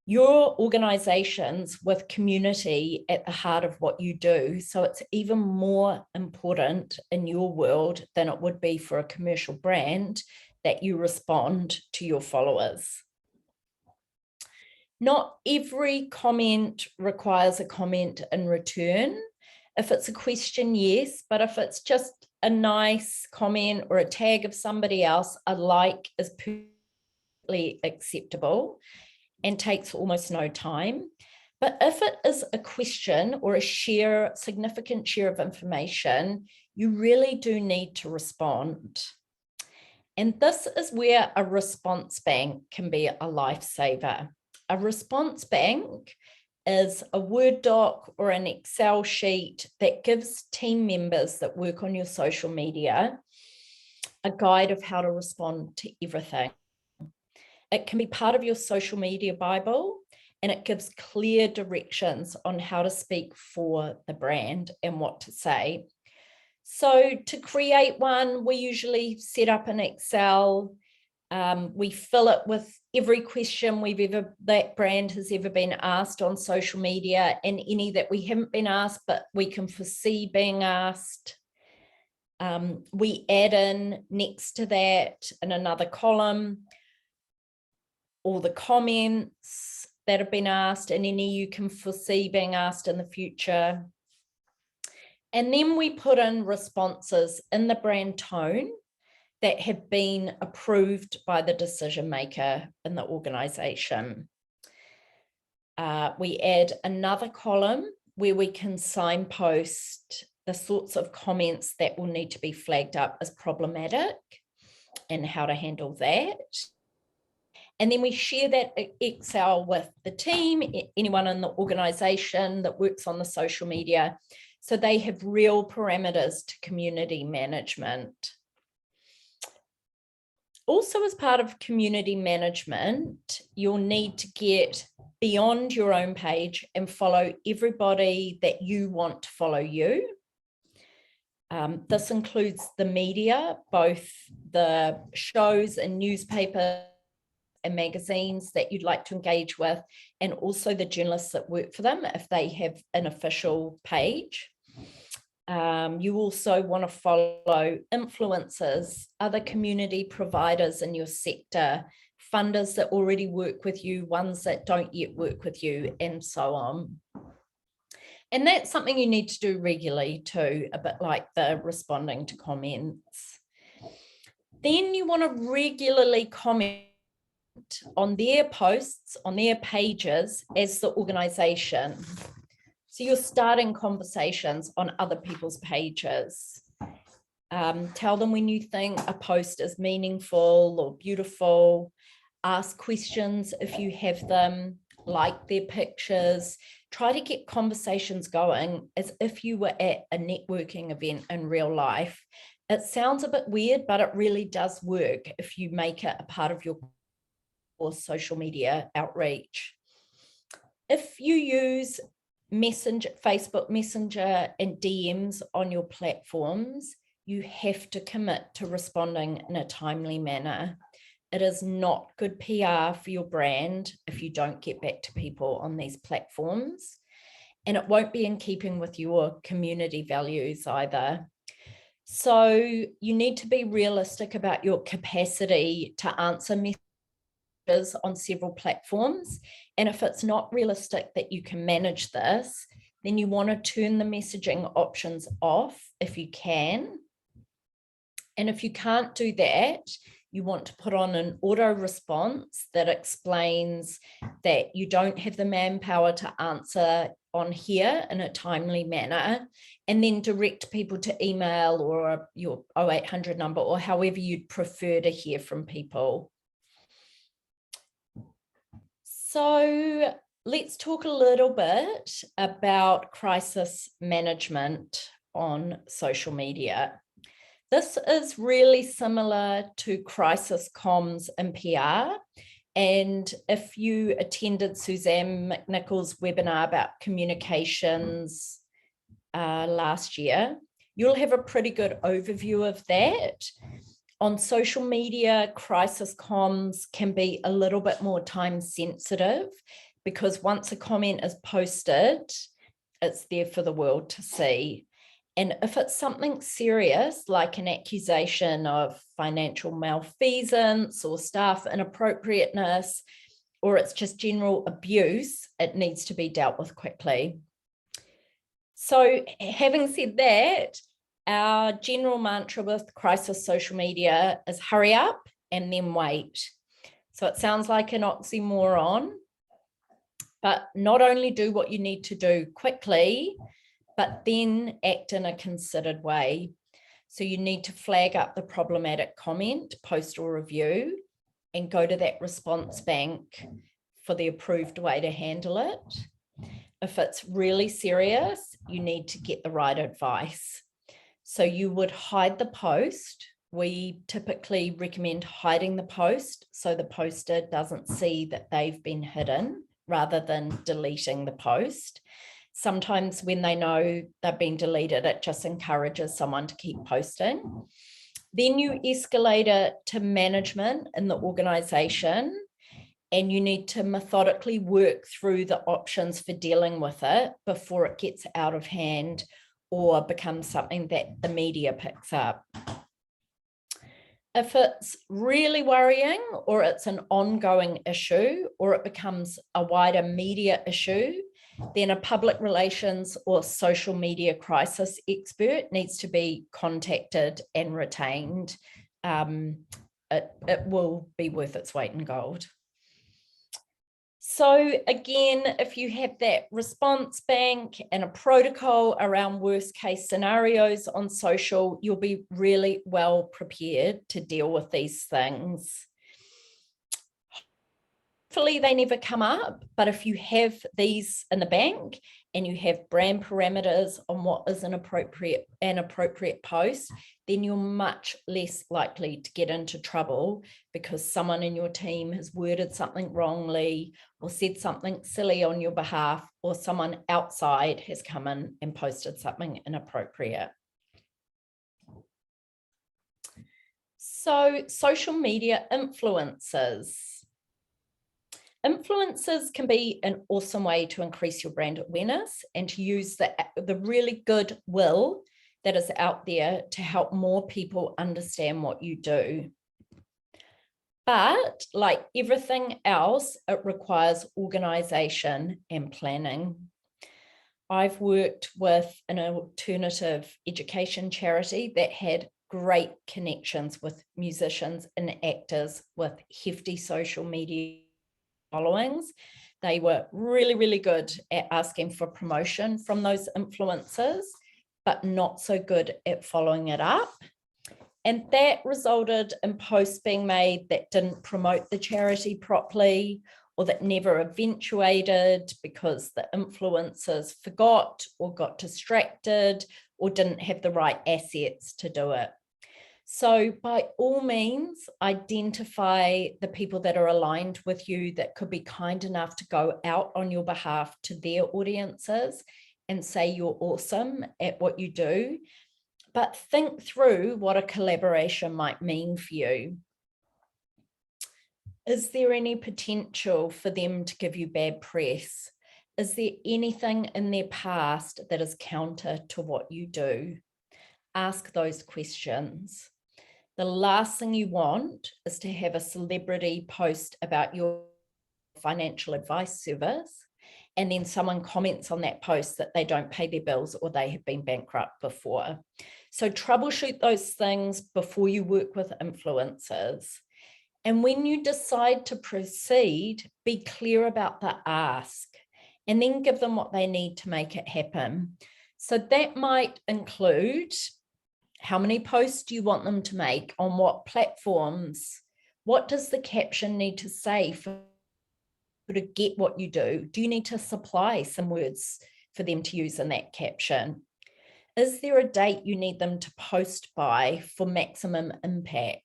Speaker 2: your organization's with community at the heart of what you do, so it's even more important in your world than it would be for a commercial brand that you respond to your followers. Not every comment requires a comment in return. If it's a question, yes, but if it's just a nice comment or a tag of somebody else, a like is perfectly acceptable and takes almost no time. But if it is a question or a significant share of information, you really do need to respond. And this is where a response bank can be a lifesaver. A response bank is a Word doc or an Excel sheet that gives team members that work on your social media a guide of how to respond to everything. It can be part of your social media Bible, and it gives clear directions on how to speak for the brand and what to say. So to create one, we usually set up an Excel. We fill it with every question that brand has ever been asked on social media, and any that we haven't been asked, but we can foresee being asked. We add in next to that in another column all the comments that have been asked and any you can foresee being asked in the future. And then we put in responses in the brand tone that have been approved by the decision maker in the organization. We add another column where we can signpost the sorts of comments that will need to be flagged up as problematic and how to handle that. And then we share that Excel with the team, anyone in the organization that works on the social media, so they have real parameters to community management. Also, as part of community management, you'll need to get beyond your own page and follow everybody that you want to follow you. This includes the media, both the shows and newspapers and magazines that you'd like to engage with, and also the journalists that work for them if they have an official page. You also want to follow influencers, other community providers in your sector, funders that already work with you, ones that don't yet work with you, and so on. And that's something you need to do regularly too, a bit like the responding to comments. Then you want to regularly comment on their posts, on their pages as the organization. So you're starting conversations on other people's pages. Tell them when you think a post is meaningful or beautiful. Ask questions if you have them, like their pictures. Try to get conversations going as if you were at a networking event in real life. It sounds a bit weird, but it really does work if you make it a part of your social media outreach. If you use Messenger, Facebook Messenger and DMs on your platforms, you have to commit to responding in a timely manner. It is not good PR for your brand if you don't get back to people on these platforms, and it won't be in keeping with your community values either. So you need to be realistic about your capacity to answer messages on several platforms. And if it's not realistic that you can manage this, then you want to turn the messaging options off if you can. And if you can't do that, you want to put on an auto response that explains that you don't have the manpower to answer on here in a timely manner, and then direct people to email or your 0800 number or however you'd prefer to hear from people. So let's talk a little bit about crisis management on social media. This is really similar to crisis comms and PR. And if you attended Suzanne McNichol's webinar about communications last year, you'll have a pretty good overview of that. On social media, crisis comms can be a little bit more time sensitive because once a comment is posted, it's there for the world to see. And if it's something serious, like an accusation of financial malfeasance or staff inappropriateness, or it's just general abuse, it needs to be dealt with quickly. So having said that, our general mantra with crisis social media is hurry up and then wait. So it sounds like an oxymoron, but not only do what you need to do quickly, but then act in a considered way. So you need to flag up the problematic comment, post or review, and go to that response bank for the approved way to handle it. If it's really serious, you need to get the right advice. So you would hide the post. We typically recommend hiding the post so the poster doesn't see that they've been hidden rather than deleting the post. Sometimes when they know they've been deleted, it just encourages someone to keep posting. Then you escalate it to management in the organization, and you need to methodically work through the options for dealing with it before it gets out of hand or becomes something that the media picks up. If it's really worrying or it's an ongoing issue or it becomes a wider media issue, then a public relations or social media crisis expert needs to be contacted and retained. It will be worth its weight in gold. So again, if you have that response bank and a protocol around worst case scenarios on social, you'll be really well prepared to deal with these things. hopefully they never come up, but if you have these in the bank and you have brand parameters on what is an appropriate post, then you're much less likely to get into trouble because someone in your team has worded something wrongly or said something silly on your behalf, or someone outside has come in and posted something inappropriate. So, social media influencers. Influencers can be an awesome way to increase your brand awareness and to use the really good will that is out there to help more people understand what you do. But like everything else, it requires organization and planning. I've worked with an alternative education charity that had great connections with musicians and actors with hefty social media followings. They were really, really good at asking for promotion from those influencers, but not so good at following it up. And that resulted in posts being made that didn't promote the charity properly, or that never eventuated because the influencers forgot or got distracted or didn't have the right assets to do it. So by all means, identify the people that are aligned with you that could be kind enough to go out on your behalf to their audiences and say you're awesome at what you do. But think through what a collaboration might mean for you. Is there any potential for them to give you bad press? Is there anything in their past that is counter to what you do? Ask those questions. The last thing you want is to have a celebrity post about your financial advice service, and then someone comments on that post that they don't pay their bills or they have been bankrupt before. So troubleshoot those things before you work with influencers. And when you decide to proceed, be clear about the ask and then give them what they need to make it happen. So that might include how many posts do you want them to make, on what platforms? What does the caption need to say to get what you do? Do you need to supply some words for them to use in that caption? Is there a date you need them to post by for maximum impact?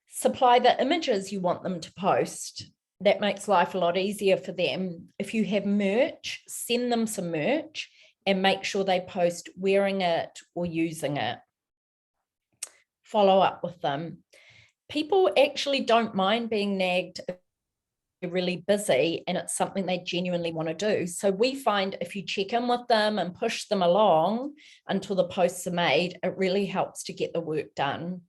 Speaker 2: Supply the images you want them to post. That makes life a lot easier for them. If you have merch, send them some merch and make sure they post wearing it or using it. Follow up with them. People actually don't mind being nagged if they're really busy and it's something they genuinely want to do. So we find if you check in with them and push them along until the posts are made, it really helps to get the work done.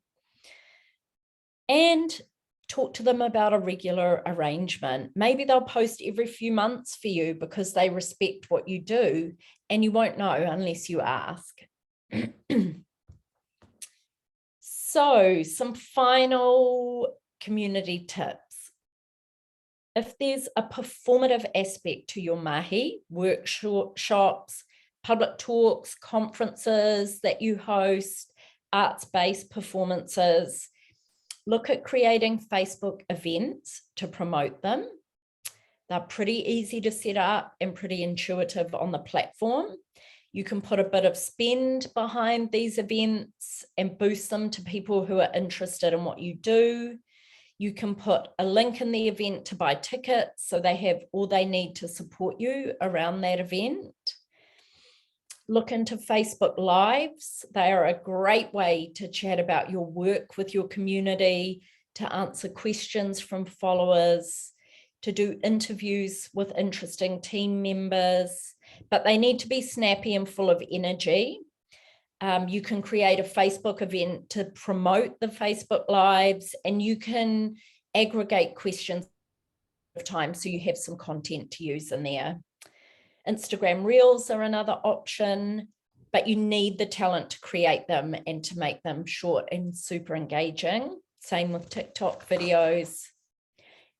Speaker 2: And talk to them about a regular arrangement. Maybe they'll post every few months for you because they respect what you do, and you won't know unless you ask. So, some final community tips. If there's a performative aspect to your mahi, workshops, public talks, conferences that you host, arts-based performances, look at creating Facebook events to promote them. They're pretty easy to set up and pretty intuitive on the platform. You can put a bit of spend behind these events and boost them to people who are interested in what you do. You can put a link in the event to buy tickets so they have all they need to support you around that event. Look into Facebook Lives. They are a great way to chat about your work with your community, to answer questions from followers, to do interviews with interesting team members, but they need to be snappy and full of energy. You can create a Facebook event to promote the Facebook Lives, and you can aggregate questions of time so you have some content to use in there. Instagram Reels are another option, but you need the talent to create them and to make them short and super engaging. Same with TikTok videos.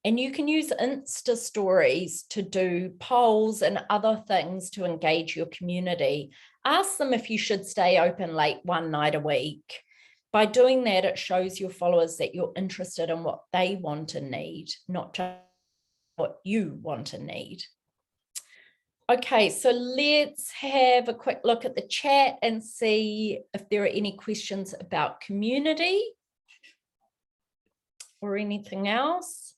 Speaker 2: And you can use Insta stories to do polls and other things to engage your community. Ask them if you should stay open late one night a week. By doing that, it shows your followers that you're interested in what they want and need, not just what you want and need. Okay, so let's have a quick look at the chat and see if there are any questions about community or anything else.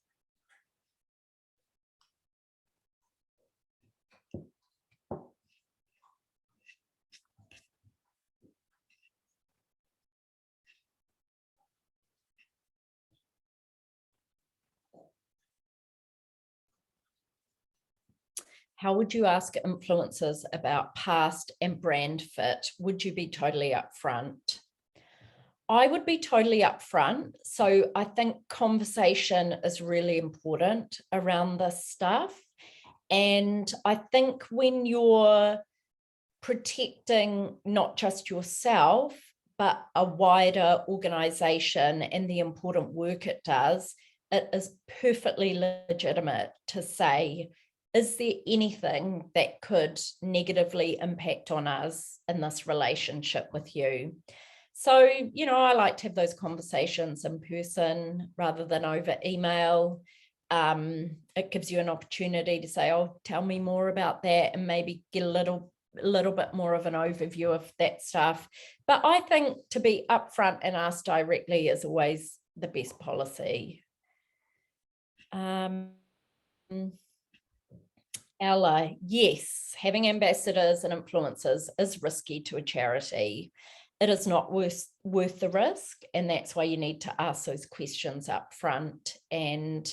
Speaker 2: How would you ask influencers about past and brand fit? Would you be totally upfront? I would be totally upfront. So I think conversation is really important around this stuff. And I think when you're protecting not just yourself, but a wider organization and the important work it does, it is perfectly legitimate to say, is there anything that could negatively impact on us in this relationship with you? So, you know, I like to have those conversations in person rather than over email. It gives you an opportunity to say, oh, tell me more about that, and maybe get a little bit more of an overview of that stuff. But I think to be upfront and ask directly is always the best policy. Ella, yes, having ambassadors and influencers is risky to a charity. It is not worth the risk, and that's why you need to ask those questions up front and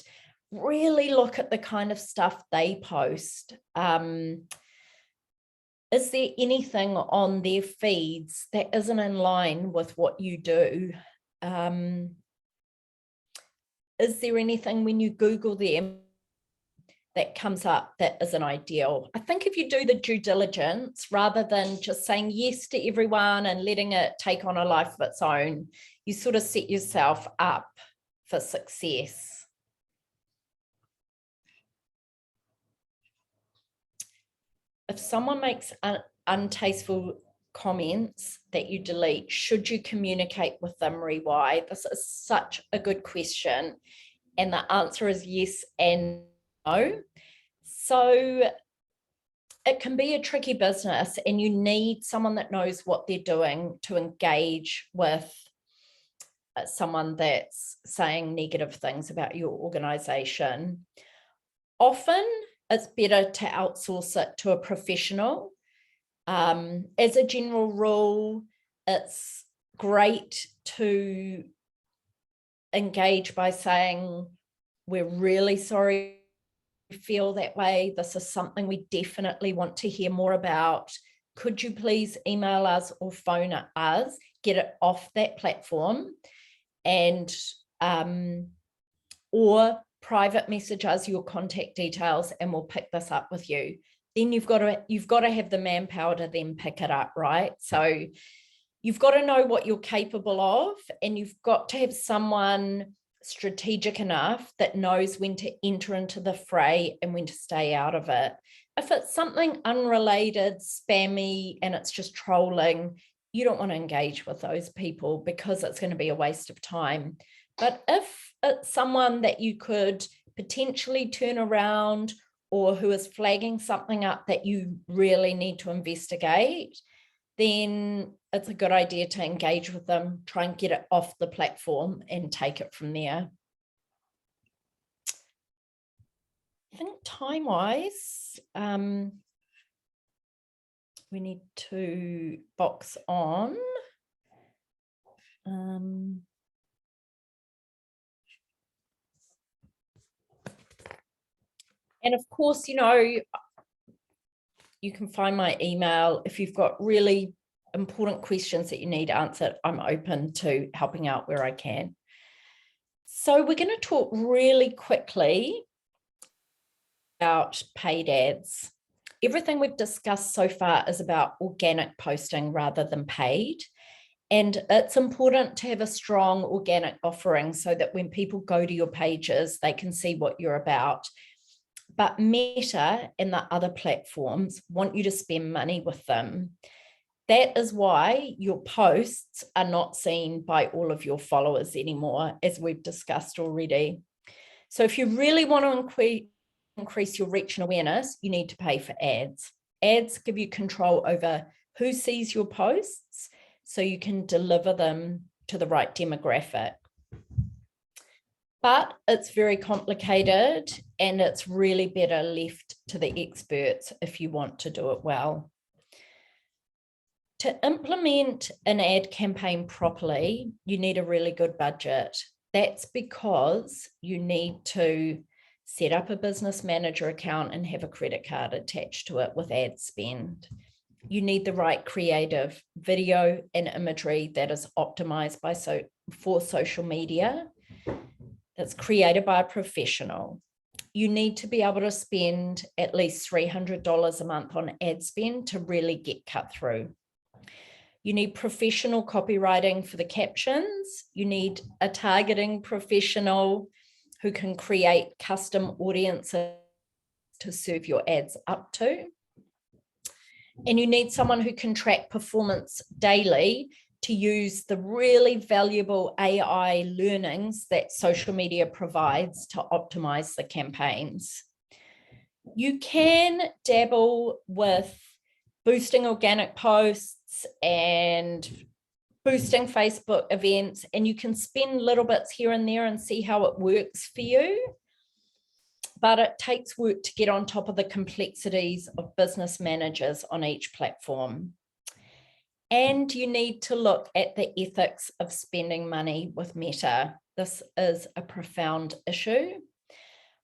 Speaker 2: really look at the kind of stuff they post. Is there anything on their feeds that isn't in line with what you do? Is there anything when you Google them that comes up that isn't ideal? I think if you do the due diligence, rather than just saying yes to everyone and letting it take on a life of its own, you sort of set yourself up for success. If someone makes untasteful comments that you delete, should you communicate with them re-why? This is such a good question. And the answer is yes and no. So it can be a tricky business, and you need someone that knows what they're doing to engage with someone that's saying negative things about your organization. Often it's better to outsource it to a professional. As a general rule, it's great to engage by saying, we're really sorry you feel that way. This is something we definitely want to hear more about. Could you please email us or phone us, get it off that platform, and or private message us your contact details and we'll pick this up with you. Then you've got to have the manpower to then pick it up, right? So you've got to know what you're capable of, and you've got to have someone strategic enough that knows when to enter into the fray and when to stay out of it. If it's something unrelated, spammy, and it's just trolling, you don't want to engage with those people because it's going to be a waste of time. But if it's someone that you could potentially turn around, or who is flagging something up that you really need to investigate, then it's a good idea to engage with them, try and get it off the platform and take it from there. I think time-wise, we need to box on. And of course, you know, you can find my email. If you've got really important questions that you need answered, I'm open to helping out where I can. So we're going to talk really quickly about paid ads. Everything we've discussed so far is about organic posting rather than paid. And it's important to have a strong organic offering so that when people go to your pages, they can see what you're about. But Meta and the other platforms want you to spend money with them. That is why your posts are not seen by all of your followers anymore, as we've discussed already. So if you really want to increase your reach and awareness, you need to pay for ads. Ads give you control over who sees your posts, so you can deliver them to the right demographic. But it's very complicated, and it's really better left to the experts if you want to do it well. To implement an ad campaign properly, you need a really good budget. That's because you need to set up a business manager account and have a credit card attached to it with ad spend. You need the right creative video and imagery that is optimized for social media, that's created by a professional. You need to be able to spend at least $300 a month on ad spend to really get cut through. You need professional copywriting for the captions. You need a targeting professional who can create custom audiences to serve your ads up to. And you need someone who can track performance daily to use the really valuable AI learnings that social media provides to optimize the campaigns. You can dabble with boosting organic posts and boosting Facebook events, and you can spend little bits here and there and see how it works for you. But it takes work to get on top of the complexities of business managers on each platform. And you need to look at the ethics of spending money with Meta. This is a profound issue.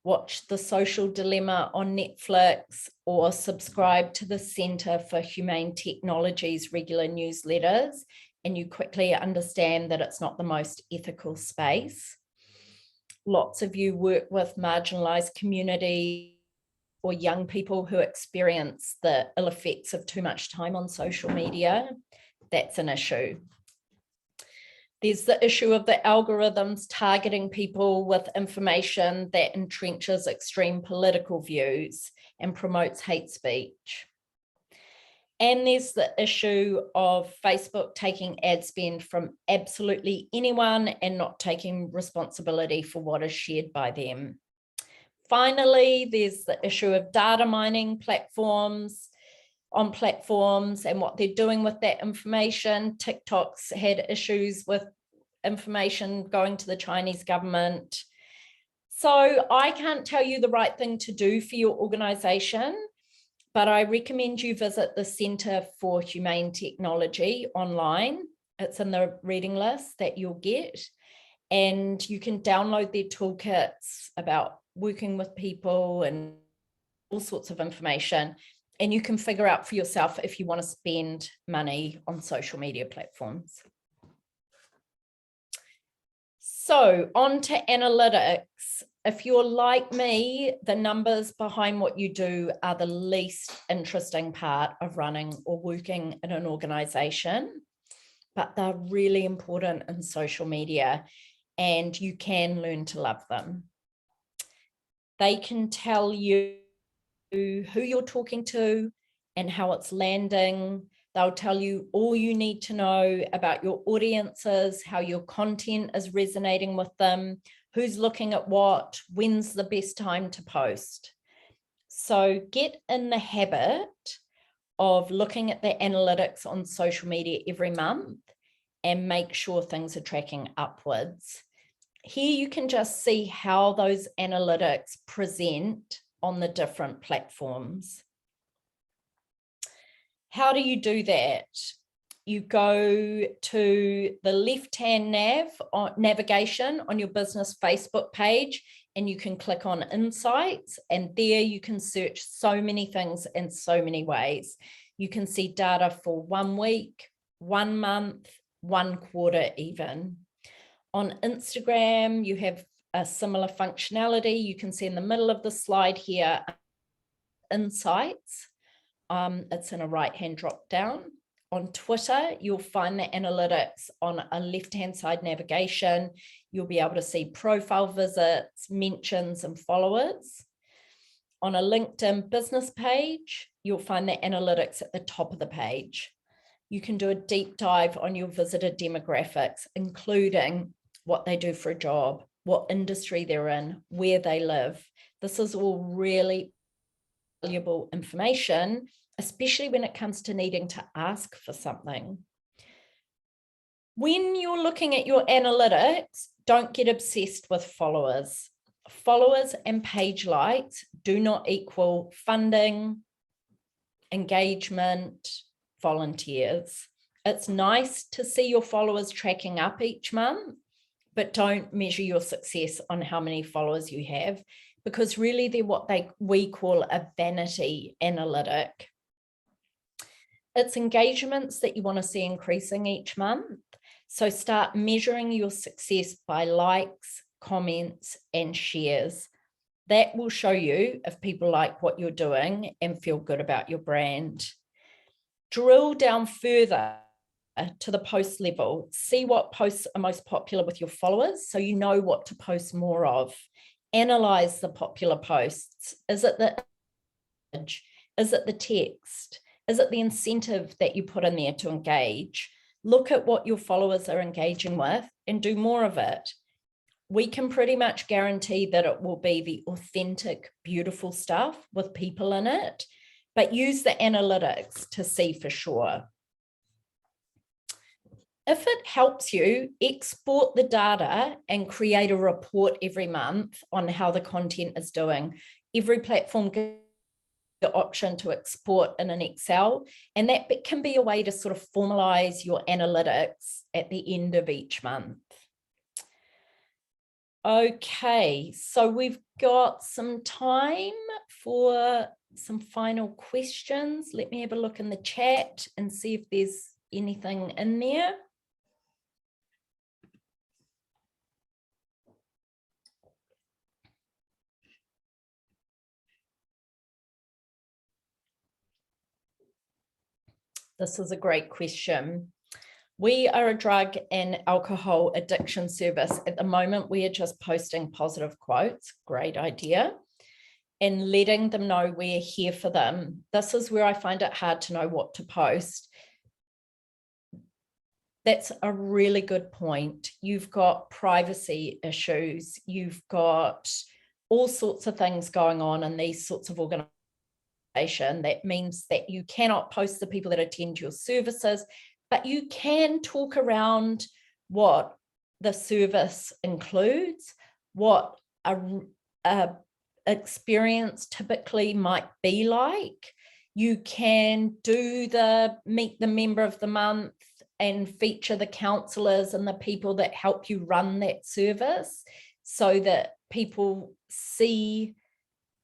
Speaker 2: Watch The Social Dilemma on Netflix or subscribe to the Centre for Humane Technology's regular newsletters, and you quickly understand that it's not the most ethical space. Lots of you work with marginalised communities or young people who experience the ill effects of too much time on social media. That's an issue. There's the issue of the algorithms targeting people with information that entrenches extreme political views and promotes hate speech. And there's the issue of Facebook taking ad spend from absolutely anyone and not taking responsibility for what is shared by them. Finally, there's the issue of data mining platforms and what they're doing with that information. TikTok's had issues with information going to the Chinese government. So I can't tell you the right thing to do for your organization, but I recommend you visit the Centre for Humane Technology online. It's in the reading list that you'll get, and you can download their toolkits about working with people and all sorts of information. And you can figure out for yourself if you want to spend money on social media platforms. So on to analytics. If you're like me, the numbers behind what you do are the least interesting part of running or working in an organization, but they're really important in social media, and you can learn to love them. They can tell you who you're talking to and how it's landing. They'll tell you all you need to know about your audiences, how your content is resonating with them, who's looking at what, when's the best time to post. So get in the habit of looking at the analytics on social media every month and make sure things are tracking upwards. Here you can just see how those analytics present on the different platforms. How do you do that? You go to the left-hand navigation on your business Facebook page, and you can click on Insights, and there you can search so many things in so many ways. You can see data for 1 week, 1 month, 1 quarter even. On Instagram, you have a similar functionality. You can see in the middle of the slide here, Insights. It's in a right-hand drop down. On Twitter, you'll find the analytics on a left-hand side navigation. You'll be able to see profile visits, mentions, and followers. On a LinkedIn business page, you'll find the analytics at the top of the page. You can do a deep dive on your visitor demographics, including what they do for a job, what industry they're in, where they live. This is all really valuable information, especially when it comes to needing to ask for something. When you're looking at your analytics, don't get obsessed with followers. Followers and page likes do not equal funding, engagement, volunteers. It's nice to see your followers tracking up each month, but don't measure your success on how many followers you have, because really they're what we call a vanity analytic. It's engagements that you want to see increasing each month. So start measuring your success by likes, comments, and shares. That will show you if people like what you're doing and feel good about your brand. Drill down further to the post level. See what posts are most popular with your followers so you know what to post more of. Analyze the popular posts. Is it the image? Is it the text? Is it the incentive that you put in there to engage? Look at what your followers are engaging with and do more of it. We can pretty much guarantee that it will be the authentic, beautiful stuff with people in it, but use the analytics to see for sure. If it helps you, export the data and create a report every month on how the content is doing. Every platform gives the option to export in an Excel, and that can be a way to sort of formalize your analytics at the end of each month. Okay, so we've got some time for some final questions. Let me have a look in the chat and see if there's anything in there. This is a great question. We are a drug and alcohol addiction service. At the moment, we are just posting positive quotes. Great idea. And letting them know we're here for them. This is where I find it hard to know what to post. That's a really good point. You've got privacy issues. You've got all sorts of things going on in these sorts of organizations. That means that you cannot post the people that attend your services, but you can talk around what the service includes, what a experience typically might be like. You can do the meet the member of the month and feature the counselors and the people that help you run that service so that people see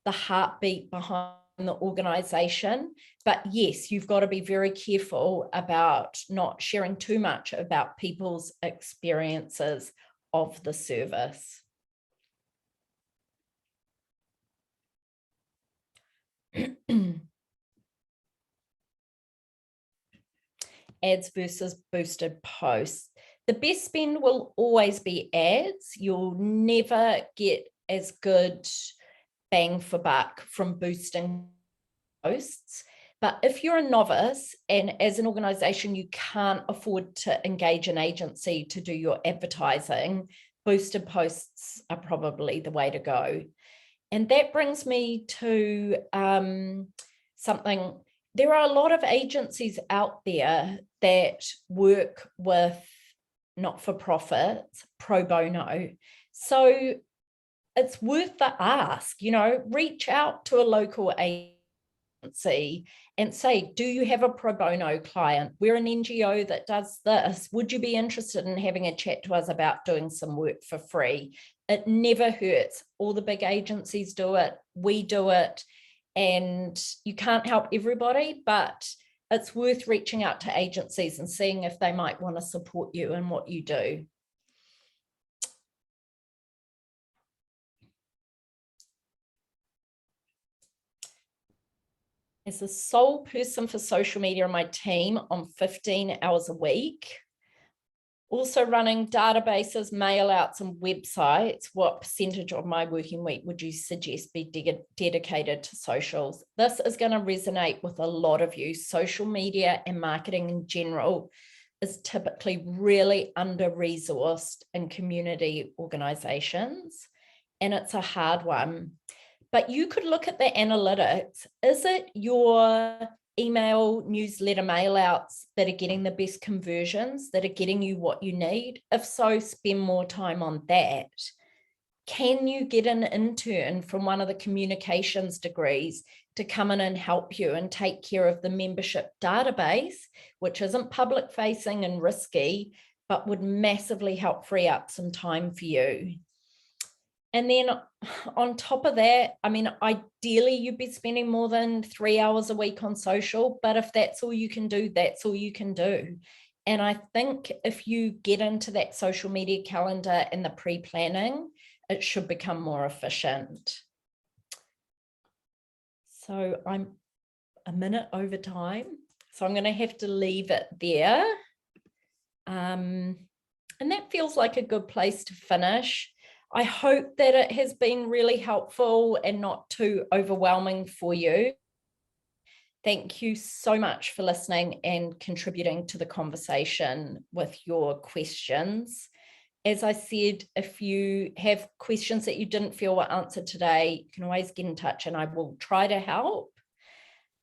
Speaker 2: the heartbeat behind the organization. But yes, you've got to be very careful about not sharing too much about people's experiences of the service. Ads versus boosted posts. The best spend will always be ads. You'll never get as good bang for buck from boosting posts. But if you're a novice and as an organization, you can't afford to engage an agency to do your advertising, boosted posts are probably the way to go. And that brings me to something. There are a lot of agencies out there that work with not-for-profits pro bono. So it's worth the ask, reach out to a local agency and say, do you have a pro bono client? We're an NGO that does this. Would you be interested in having a chat to us about doing some work for free? It never hurts. All the big agencies do it. We do it. And you can't help everybody, but it's worth reaching out to agencies and seeing if they might want to support you in what you do. As the sole person for social media on my team on 15 hours a week, also running databases, mail outs and websites, what percentage of my working week would you suggest be dedicated to socials? This is going to resonate with a lot of you. Social media and marketing in general is typically really under-resourced in community organizations, and it's a hard one. But you could look at the analytics. Is it your email, newsletter, mail outs that are getting the best conversions, that are getting you what you need? If so, spend more time on that. Can you get an intern from one of the communications degrees to come in and help you and take care of the membership database, which isn't public facing and risky, but would massively help free up some time for you? And then on top of that, I mean, ideally you'd be spending more than 3 hours a week on social, but if that's all you can do, that's all you can do. And I think if you get into that social media calendar and the pre-planning, it should become more efficient. So I'm a minute over time, so I'm going to have to leave it there. And that feels like a good place to finish. I hope that it has been really helpful and not too overwhelming for you. Thank you so much for listening and contributing to the conversation with your questions. As I said, if you have questions that you didn't feel were answered today, you can always get in touch and I will try to help.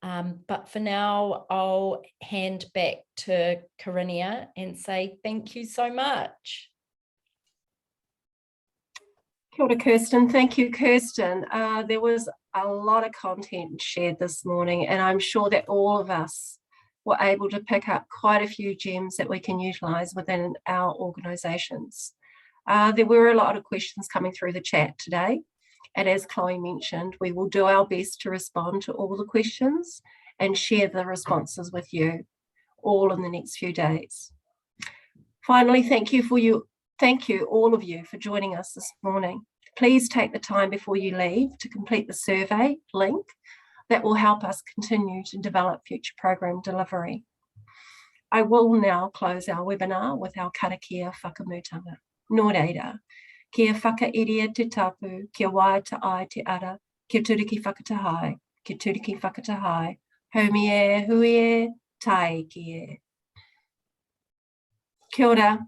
Speaker 2: But for now, I'll hand back to Karinia and say thank you so much.
Speaker 1: Kia ora, Kirsten. Thank you, Kirsten. There was a lot of content shared this morning, and I'm sure that all of us were able to pick up quite a few gems that we can utilise within our organisations. There were a lot of questions coming through the chat today, and as Chloe mentioned, we will do our best to respond to all the questions and share the responses with you all in the next few days. Finally, thank you all of you for joining us this morning. Please take the time before you leave to complete the survey link that will help us continue to develop future program delivery. I will now close our webinar with our karakia whakamutanga. Nō reira, kia whakairia te tapu, kia waia te ai te ara, kia turiki whakatahai, kia turiki whakatahai, haumi e, hui e, tai ki e. Kia ora.